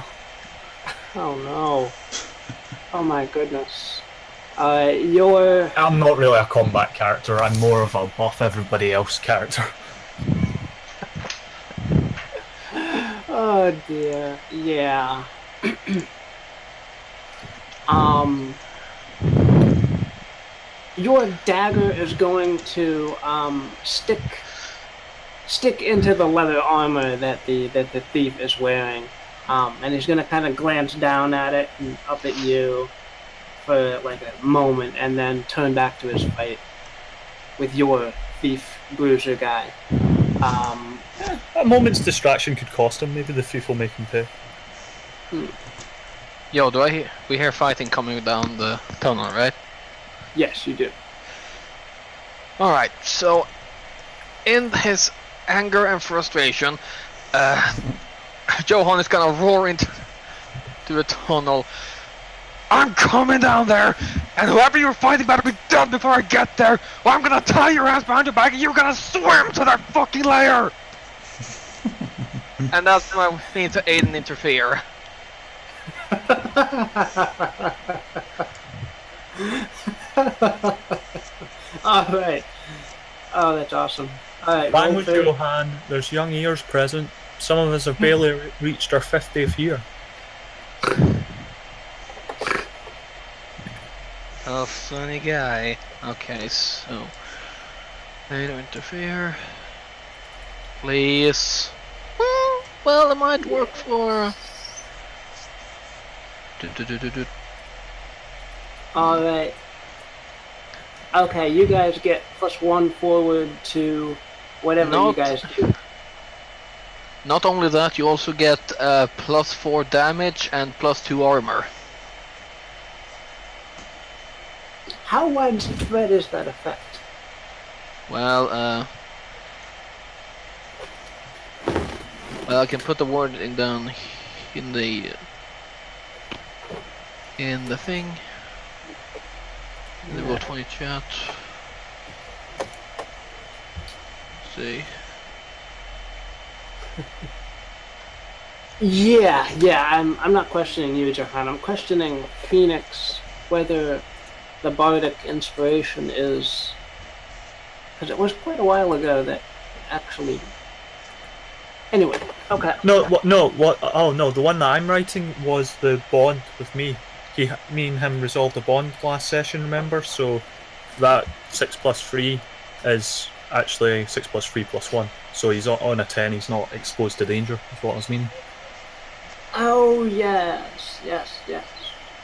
Oh no. Oh my goodness. You're... I'm not really a combat character, I'm more of a buff everybody else character. Oh dear. Yeah. Your dagger is going to stick into the leather armor that the thief is wearing, and he's gonna kind of glance down at it and up at you for like a moment, and then turn back to his fight with your thief bruiser guy. A moment's distraction could cost him. Maybe the thief will make him pay. Yo, we hear fighting coming down the tunnel, right? Yes, you do. Alright, so in his anger and frustration, Johan is gonna roar into the tunnel. I'm coming down there, and whoever you're fighting better be dead before I get there, or I'm gonna tie your ass behind your back and you're gonna swim to their fucking lair! And that's what I mean to aid and interfere. Alright. Oh, that's awesome. Alright, Language, Johan, there's young ears present. Some of us have barely reached our 50th year. Oh, funny guy. Okay, so... I don't interfere. Please. Well, it might work for... Alright. Okay, you guys get +1 forward to whatever you guys do. Not only that, you also get +4 damage and +2 armor. How widespread is that effect? Well, I can put the wording down in the thing. In the Roll 20 chat. See. Yeah, I'm not questioning you, Johan. I'm questioning Phoenix, whether the bardic inspiration is... Because it was quite a while ago that actually... Anyway, okay. No, oh no, the one that I'm writing was the bond with me. Me and him resolved a bond last session, remember? So that 6 + 3 is actually 6 + 3 + 1. So he's on a 10, he's not exposed to danger, is what I was meaning. Oh, yes.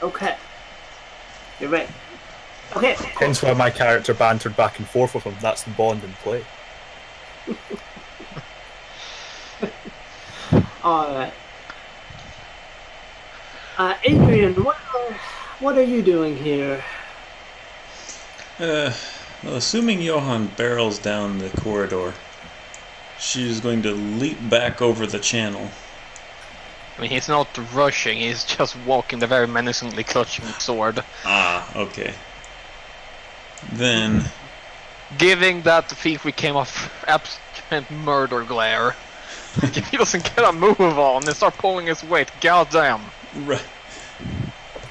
Okay. You're right. Okay. Hence why my character bantered back and forth with him. That's the bond in play. Alright. Adrian, what are you doing here? Well, assuming Johan barrels down the corridor, she's going to leap back over the channel. I mean, he's not rushing, he's just walking the very menacingly clutching sword. Ah, okay. Then... Giving that thief we came off absolute murder glare. If he doesn't get a move on and start pulling his weight, goddamn. Right.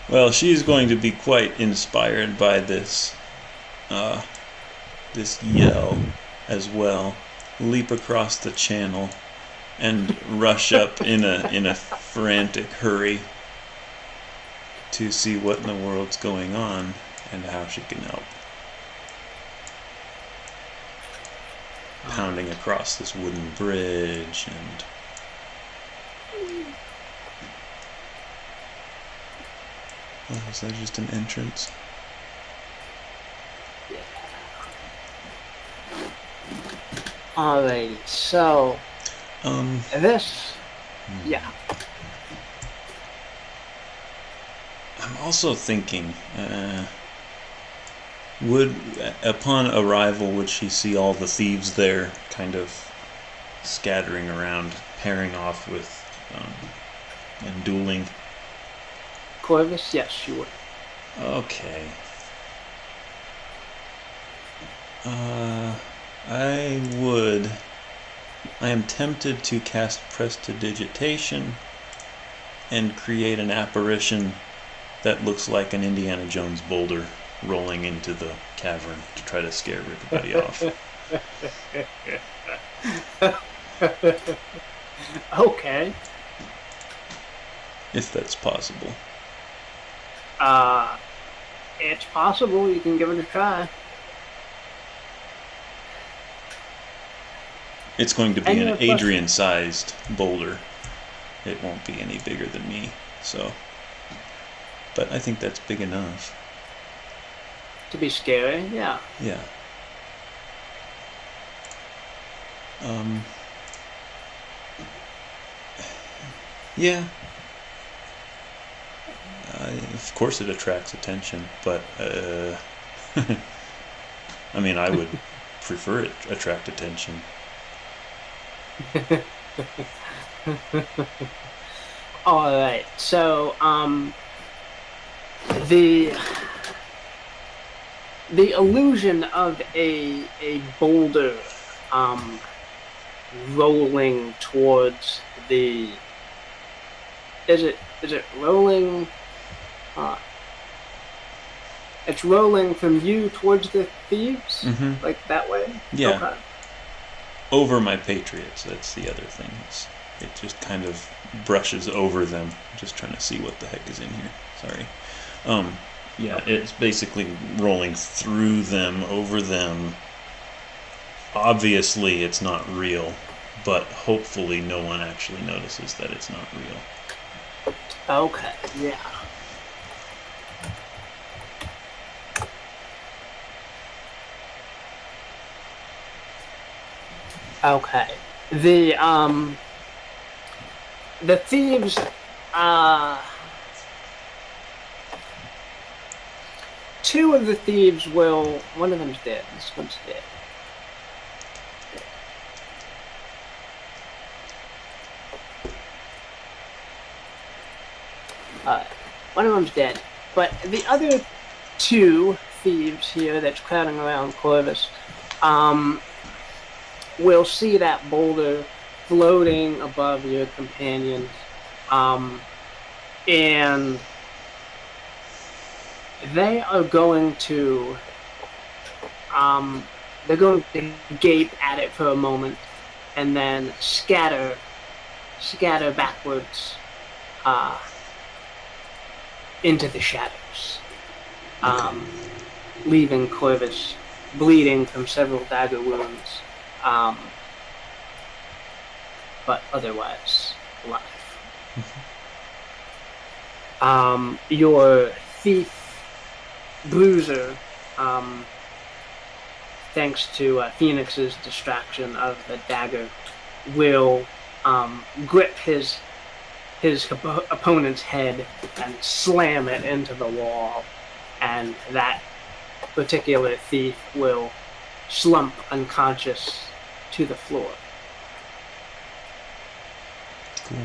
Well, she's going to be quite inspired by this yell as well. Leap across the channel and rush up in a frantic hurry to see what in the world's going on and how she can help. Pounding across this wooden bridge and... Oh, is that just an entrance? Alrighty, so... This... Yeah. I'm also thinking, upon arrival, would she see all the thieves there, kind of scattering around, pairing off with, and dueling? Corvus, yes, she would. Okay. I would. I am tempted to cast Prestidigitation and create an apparition that looks like an Indiana Jones boulder rolling into the cavern to try to scare everybody off. Okay. If that's possible. It's possible. You can give it a try. It's going to be an Adrian-sized boulder. It won't be any bigger than me, so... But I think that's big enough. To be scary, yeah. Yeah. Yeah. Of course it attracts attention, but, I mean, I would prefer it attract attention. Alright, so, the illusion of a boulder, rolling towards the... Is it rolling... it's rolling from you towards the thieves? Mm-hmm. Like that way? Yeah. Okay. Over my patriots, that's the other thing. It just kind of brushes over them. Just trying to see what the heck is in here. Sorry. Yeah, it's basically rolling through them, over them. Obviously, it's not real, but hopefully no one actually notices that it's not real. Okay, yeah. Okay. The thieves, two of the thieves will... One of them's dead. This one's dead. One of them's dead. But the other two thieves here that's crowding around Corvus, will see that boulder floating above your companions, and they are going to they're going to gape at it for a moment and then scatter backwards into the shadows, leaving Corvus bleeding from several dagger wounds, but otherwise alive. Your thief bruiser, thanks to Phoenix's distraction of the dagger, will grip his opponent's head and slam it into the wall, and that particular thief will slump unconscious to the floor. Cool.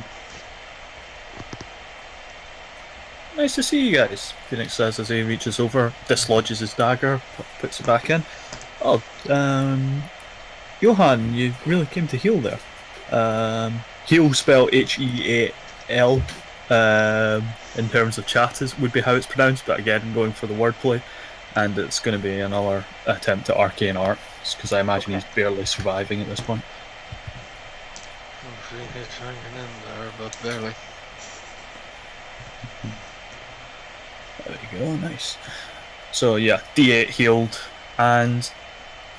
Nice to see you guys, Phoenix says as he reaches over, dislodges his dagger, puts it back in. Oh, Johan, you really came to heal there. Heal spell H-E-A-L, in terms of chat would be how it's pronounced, but again, I'm going for the wordplay, and it's going to be another attempt at arcane arts, because I imagine he's barely surviving at this point. He's hanging in there, but barely. There you go, nice. So yeah, D8 healed, and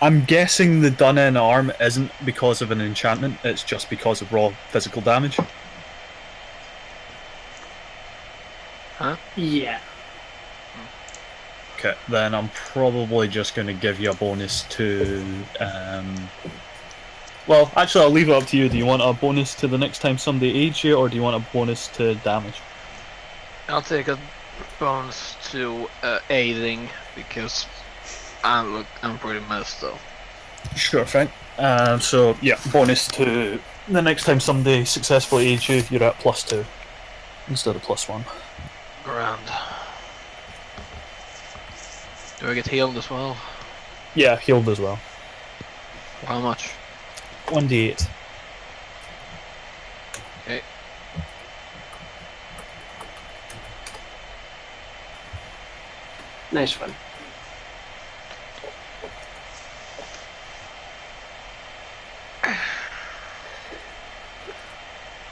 I'm guessing the done-in arm isn't because of an enchantment, it's just because of raw physical damage. Huh? Yeah. Okay, then I'm probably just going to give you a bonus to... Well, actually I'll leave it up to you. Do you want a bonus to the next time somebody aids you, or do you want a bonus to damage? I'll take a bonus to aiding, because I'm pretty messed though. Sure thing. So yeah, bonus to the next time somebody successfully aids you, you're at +2 instead of +1. Grand. Do I get healed as well? Yeah, healed as well. How much? 1d8. Okay. Nice one.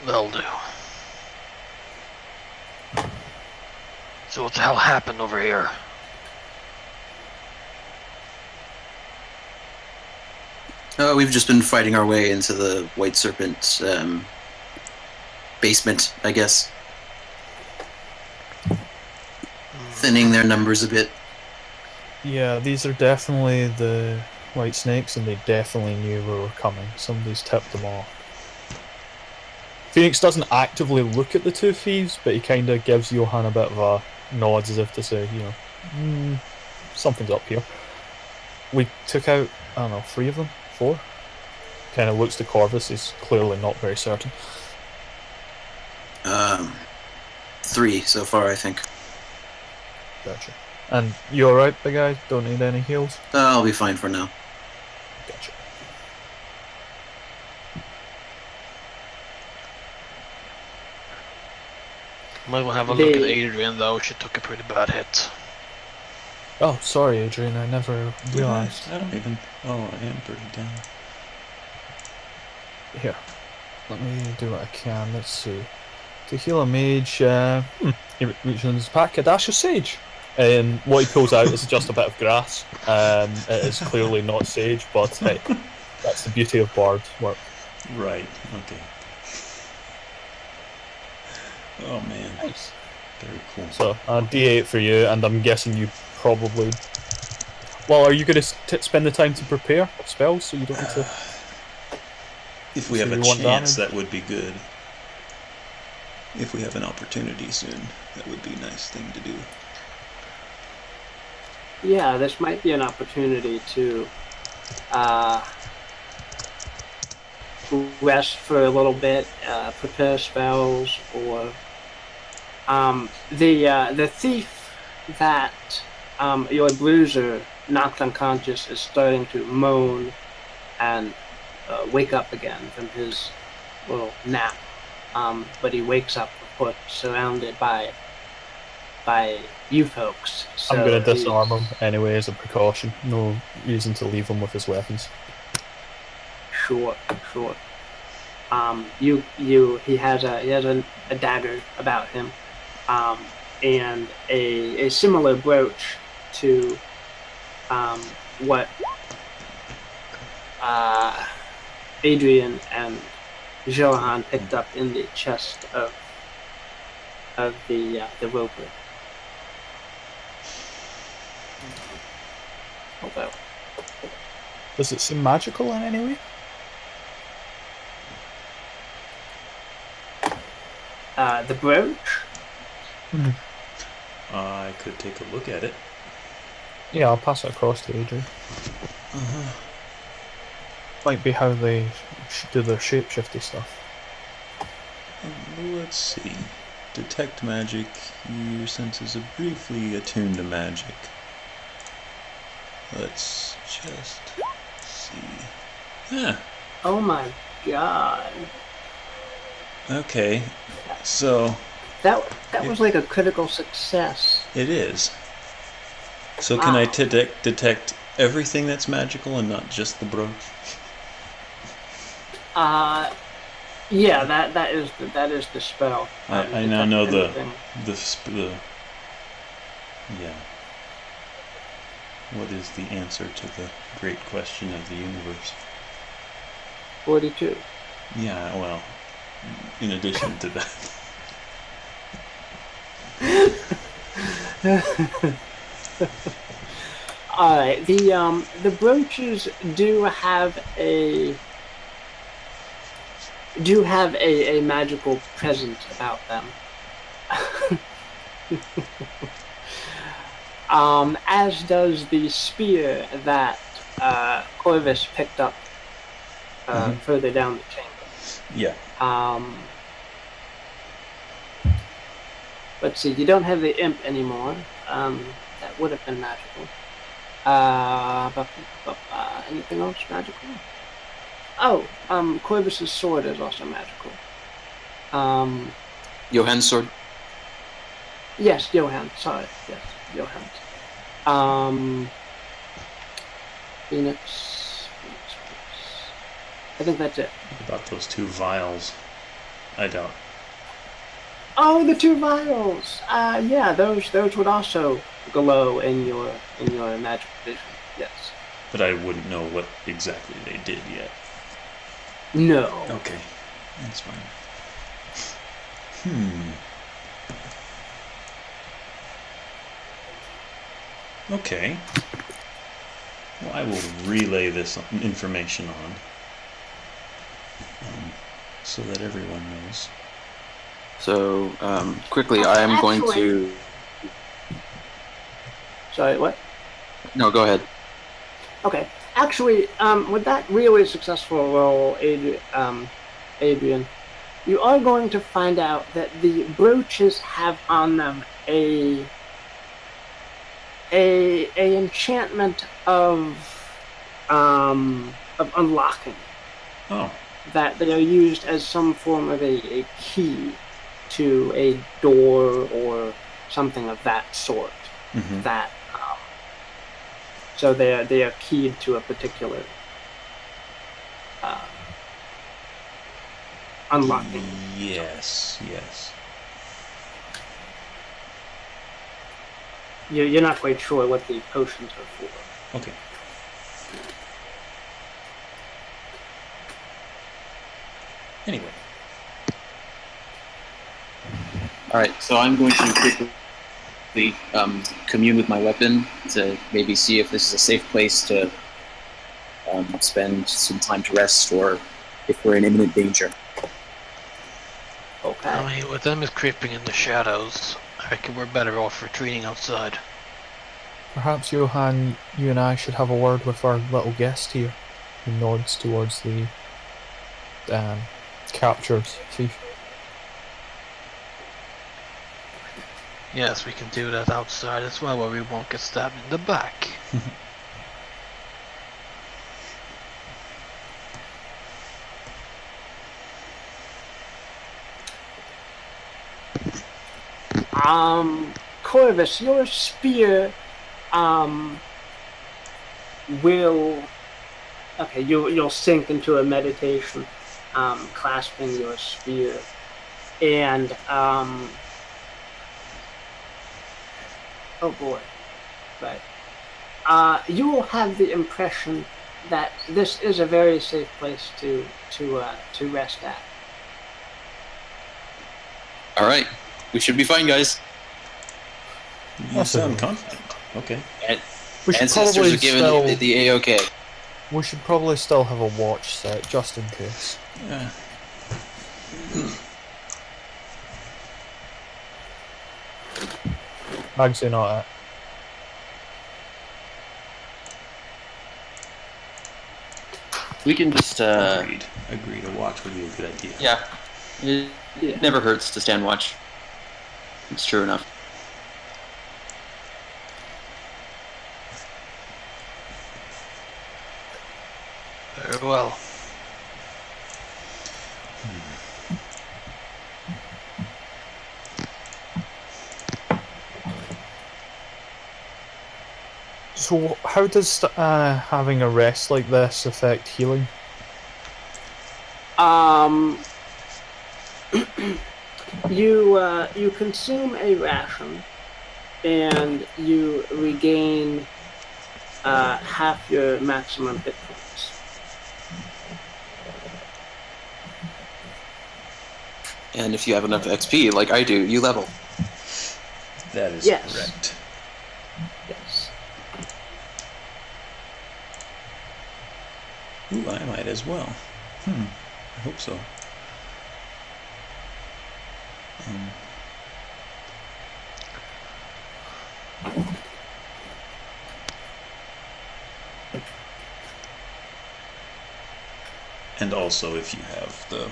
That'll do. So what the hell happened over here? We've just been fighting our way into the White Serpent basement, I guess. Thinning their numbers a bit. Yeah, these are definitely the white snakes, and they definitely knew we were coming. Somebody's tipped them off. Phoenix doesn't actively look at the two thieves, but he kind of gives Johan a bit of a nod as if to say, you know, something's up here. We took out, I don't know, 3 of them? 4? Kind of looks to Corvus, he's clearly not very certain. 3 so far, I think. Gotcha. And you alright, big guy? Don't need any heals? I'll be fine for now. Gotcha. Might well have a look at Adrian though, she took a pretty bad hit. Oh, sorry Adrian, I never realised. I don't even... Oh, I am pretty down. Here, let me do what I can. Let's see. To heal a mage, he reaches in his pack a dash of sage. What he pulls out is just a bit of grass. It is clearly not sage, but hey, that's the beauty of bard work. Right, okay. Oh man. Nice. Very cool. So, D8 for you, and I'm guessing you probably... Well, are you going to spend the time to prepare spells so you don't need to... If we So have a you want chance, damage? that would be good. If we have an opportunity soon, that would be a nice thing to do. Yeah, this might be an opportunity to rest for a little bit, prepare spells, or the thief that your bruiser knocked unconscious is starting to moan and wake up again from his little nap. But he wakes up, of course, surrounded by you folks. So I'm going to disarm him anyway as a precaution. No reason to leave him with his weapons. Sure. He has a dagger about him, and a similar brooch to what Adrian and Johan picked up in the chest of the roper. Although, Does it seem magical in any way? the brooch. I could take a look at it. Yeah, I'll pass it across to Adrian. Might be how they do their shapeshifty stuff. Let's see. Detect magic. Your senses are briefly attuned to magic. Let's just see. Yeah. Oh my god. Okay. So That was like a critical success. it is. So can I detect everything that's magical and not just the brooch? Yeah, that is the spell. I now know the yeah. What is the answer to the great question of the universe? 42. Yeah, well, in addition to that. All right, the brooches do have a magical presence about them. As does the spear that Corvus picked up further down the chamber. Yeah. Let's see, you don't have the imp anymore. That would have been magical. Anything else magical? Oh, Corvus's sword is also magical. Johan's sword. Yes, Johan. Sorry, yes, Johan's. Phoenix. I think that's it. What about those 2 vials? I doubt. Oh, the 2 vials. Yeah, those would also glow in your magic vision. Yes. But I wouldn't know what exactly they did yet. No. Okay, that's fine. Okay. Well, I will relay this information on, so that everyone knows. So, quickly, I am going to... Sorry, what? No, go ahead. Okay. Actually, with that really successful roll, Adrian, you are going to find out that the brooches have on them a enchantment of unlocking. Oh. That they are used as some form of a key to a door or something of that sort. Mm-hmm. That so they are keyed to a particular unlocking. Yes. You're not quite sure what the potions are for. Okay. Anyway. Alright, so I'm going to quickly commune with my weapon to maybe see if this is a safe place to spend some time to rest, or if we're in imminent danger. Okay. I mean, with them is creeping in the shadows, I reckon we're better off retreating outside. Perhaps, Johan, you and I should have a word with our little guest here. He nods towards the captured thief. Yes, we can do that outside as well, where we won't get stabbed in the back. Corvus, your spear will... Okay, you'll sink into a meditation, clasping your spear, and oh boy, right. You will have the impression that this is a very safe place to rest at. All right, we should be fine, guys. You sound confident. Okay. We should Ancestors probably are given the A-OK. We should probably still have a watch set, just in case. Yeah. I'd say not. We can just. Agreed. A watch would be a good idea. Yeah. It never hurts to stand watch. It's true enough. Very well. So, how does having a rest like this affect healing? You consume a ration, and you regain half your maximum hit points. And if you have enough XP, like I do, you level. That is Yes. correct. Yes. Ooh, I might as well. I hope so. And also, if you have the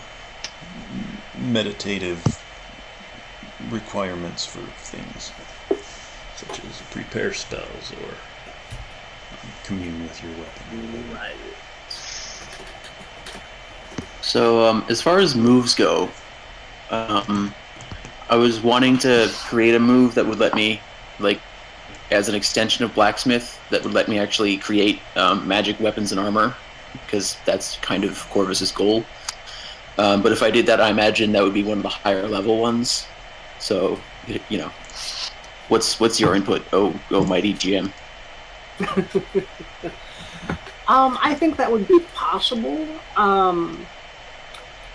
meditative requirements for things, such as prepare spells or commune with your weapon. Right. So, as far as moves go, I was wanting to create a move that would let me, like, as an extension of blacksmith, that would let me actually create magic weapons and armor, because that's kind of Corvus's goal. But if I did that, I imagine that would be one of the higher level ones. So, you know, what's your input? Oh, mighty GM. I think that would be possible.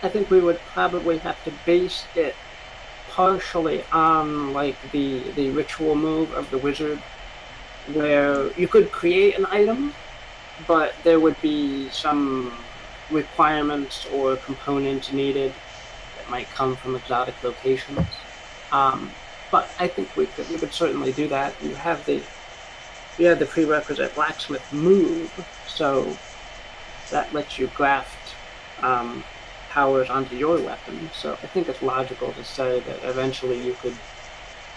I think we would probably have to base it partially on like the ritual move of the wizard, where you could create an item, but there would be some requirements or components needed that might come from exotic locations. But I think we could certainly do that. You have the prerequisite blacksmith move, so that lets you graft powers onto your weapon. So I think it's logical to say that eventually you could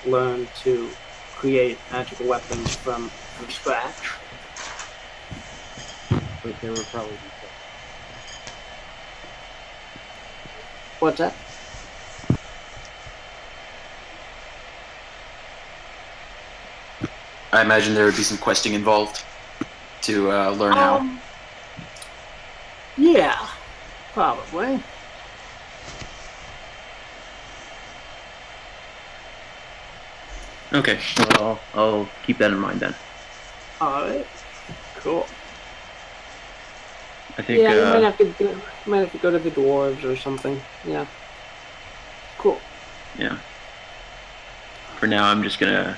learn to create magical weapons from scratch. But there would probably be What's that? I imagine there would be some questing involved to learn how. Yeah, probably. Okay, well, I'll keep that in mind then. Alright, cool. I think. Yeah, you might have to go to the dwarves or something. Yeah. Cool. Yeah. For now, I'm just gonna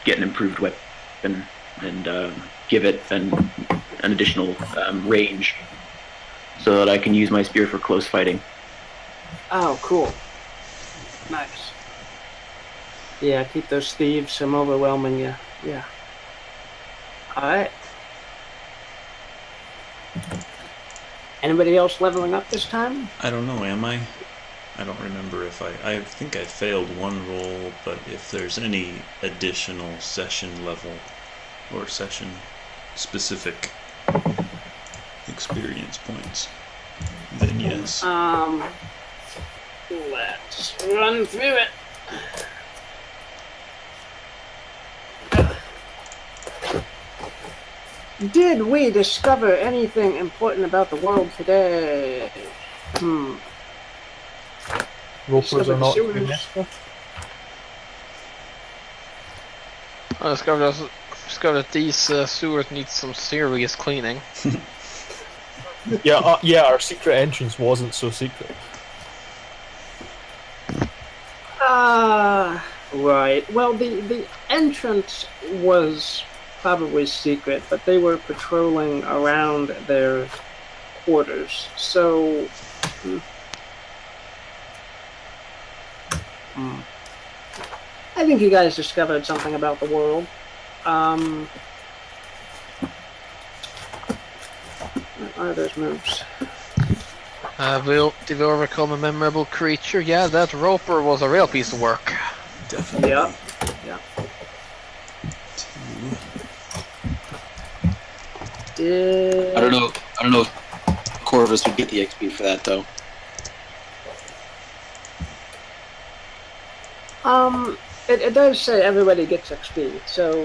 get an improved weapon and give it an additional range, so that I can use my spear for close fighting. Oh, cool. Nice. Yeah, keep those thieves from overwhelming you. Yeah. Alright. Anybody else leveling up this time? I don't know, am I? I don't remember if I think I failed one roll, but if there's any additional session level or session specific experience points, then yes. Let's run through it. Did we discover anything important about the world today? Ropers are not sewers. UNESCO. I discovered that these sewers need some serious cleaning. Yeah, our secret entrance wasn't so secret. Right. Well, the entrance was probably secret, but they were patrolling around their quarters, so... I think you guys discovered something about the world. Let's are those moves? Did we overcome a memorable creature? Yeah, that roper was a real piece of work. Definitely. Yeah. Yeah. 2. I don't know if Corvus would get the XP for that though. It does say everybody gets XP, so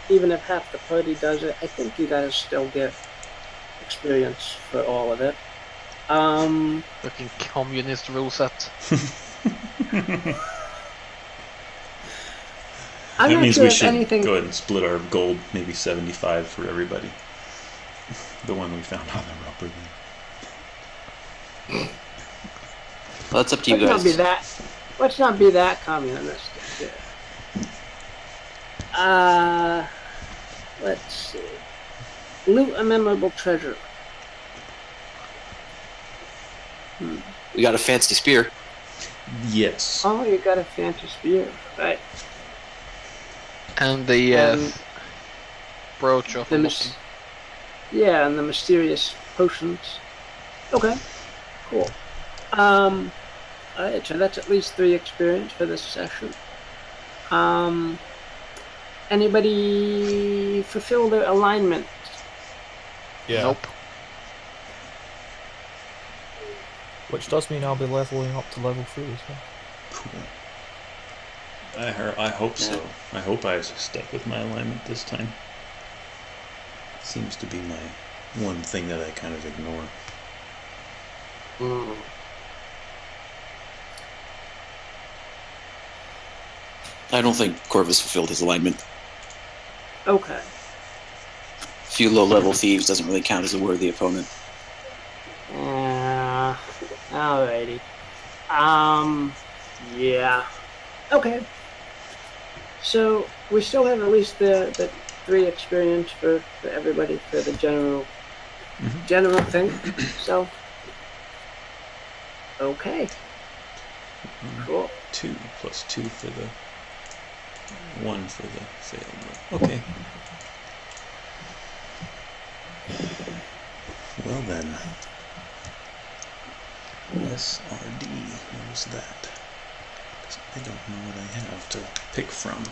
even if half the party does it, I think you guys still get experience for all of it. Fucking communist rule set. I'm That not means sure we if should anything. go ahead and split our gold, maybe 75 for everybody. The one we found on the roper then. Well, that's up to you guys. Let's not be that communistic. Yeah. Let's see. Loot a memorable treasure. We got a fancy spear. Yes. Oh, you got a fancy spear, right? And the brooch of Yeah, and the mysterious potions. Okay, cool. Alright, so that's at least 3 experience for this session. Anybody fulfill their alignment? Yeah. Nope. Which does mean I'll be leveling up to level 3 as well. Cool. I hope so. I hope I stuck with my alignment this time. Seems to be my one thing that I kind of ignore. I don't think Corvus fulfilled his alignment. Okay. A few low-level thieves doesn't really count as a worthy opponent. Alrighty. Yeah. Okay. So we still have at least the 3 experience for everybody for the general thing. So okay. Cool. 2 plus 2 for the 1 for the failed. Okay. Well then. SRD, where's that? 'Cause I don't know what I have to pick from.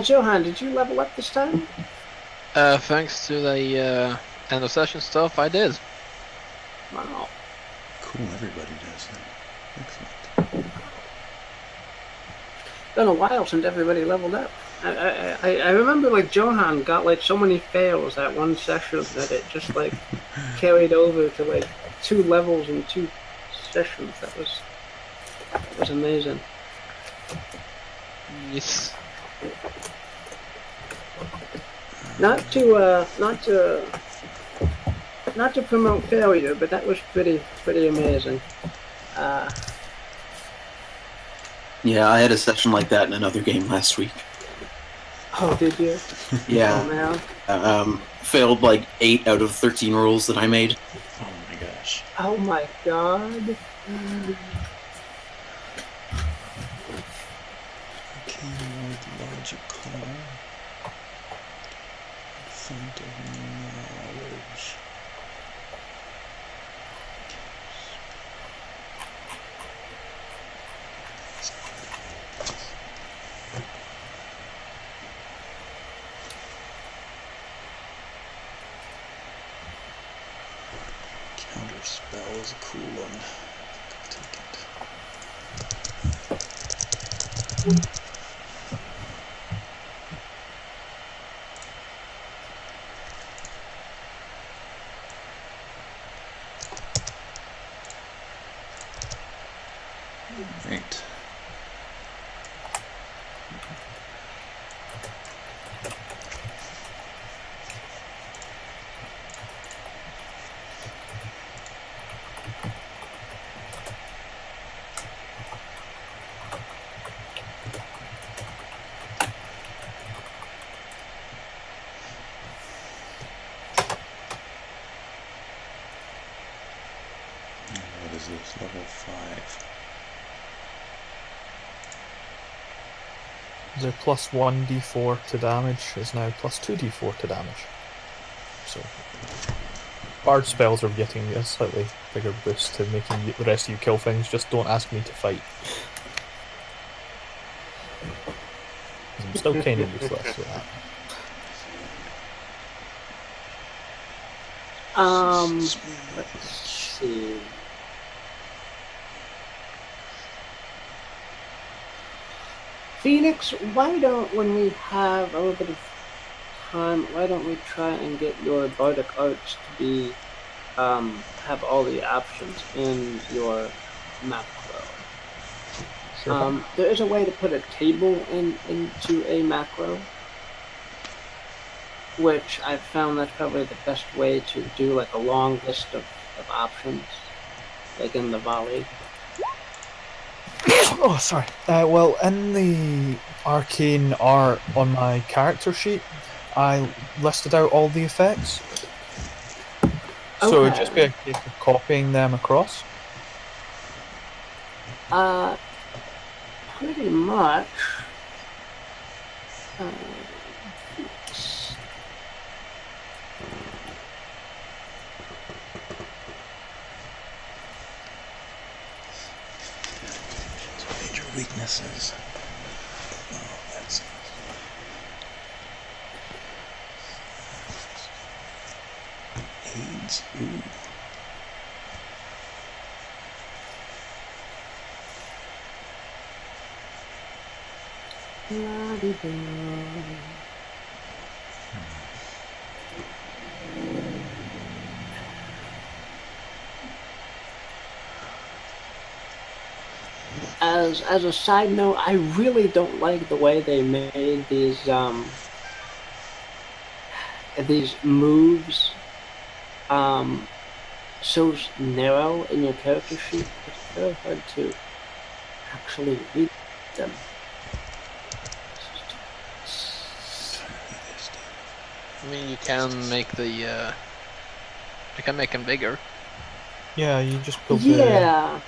Johan, did you level up this time? Thanks to the end of session stuff, I did. Wow. Cool, everybody does that. Excellent. Been a while since everybody leveled up. I remember like Johan got like so many fails that one session that it just like carried over to like 2 levels in 2 sessions. That was amazing. Yes. Not to promote failure, but that was pretty amazing. Yeah, I had a session like that in another game last week. Oh, did you? Yeah. Oh man. Failed like 8 out of 13 rolls that I made. Oh my gosh. Oh my god. Keyword logical. Font of knowledge. Counter spell is a cool one. I'll take it. Right. Their plus 1d4 to damage is now plus 2d4 to damage. So, barge spells are getting a slightly bigger boost to making the rest of you kill things. Just don't ask me to fight. 'Cause I'm still kind of useless with that. Let's see. Phoenix, why don't, when we have a little bit of time, why don't we try and get your bardic arts to be, have all the options in your macro? Sure. There is a way to put a table into a macro, which I've found that's probably the best way to do like a long list of options, like in the volley. Oh, sorry. Well, in the arcane art on my character sheet, I listed out all the effects. So it would just be a case of copying them across. Pretty much. Major weaknesses. Oh, that's AIDS. Ooh. As a side note, I really don't like the way they made these moves so narrow in your character sheet. It's very hard to actually read them. I mean, you can make the you can make them bigger. Yeah, you just build Yeah.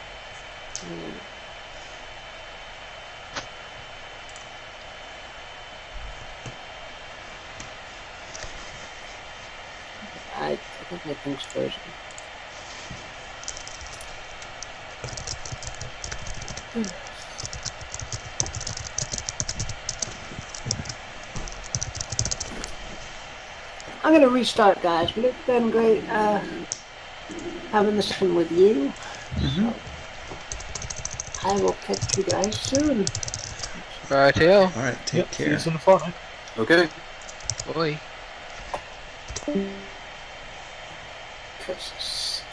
I think my thing's frozen. I'm gonna restart, guys, but it's been great having this one with you. So I will catch you guys soon. Right here. Alright, take See care. you in the fortnight. Okay. Oi. Curses.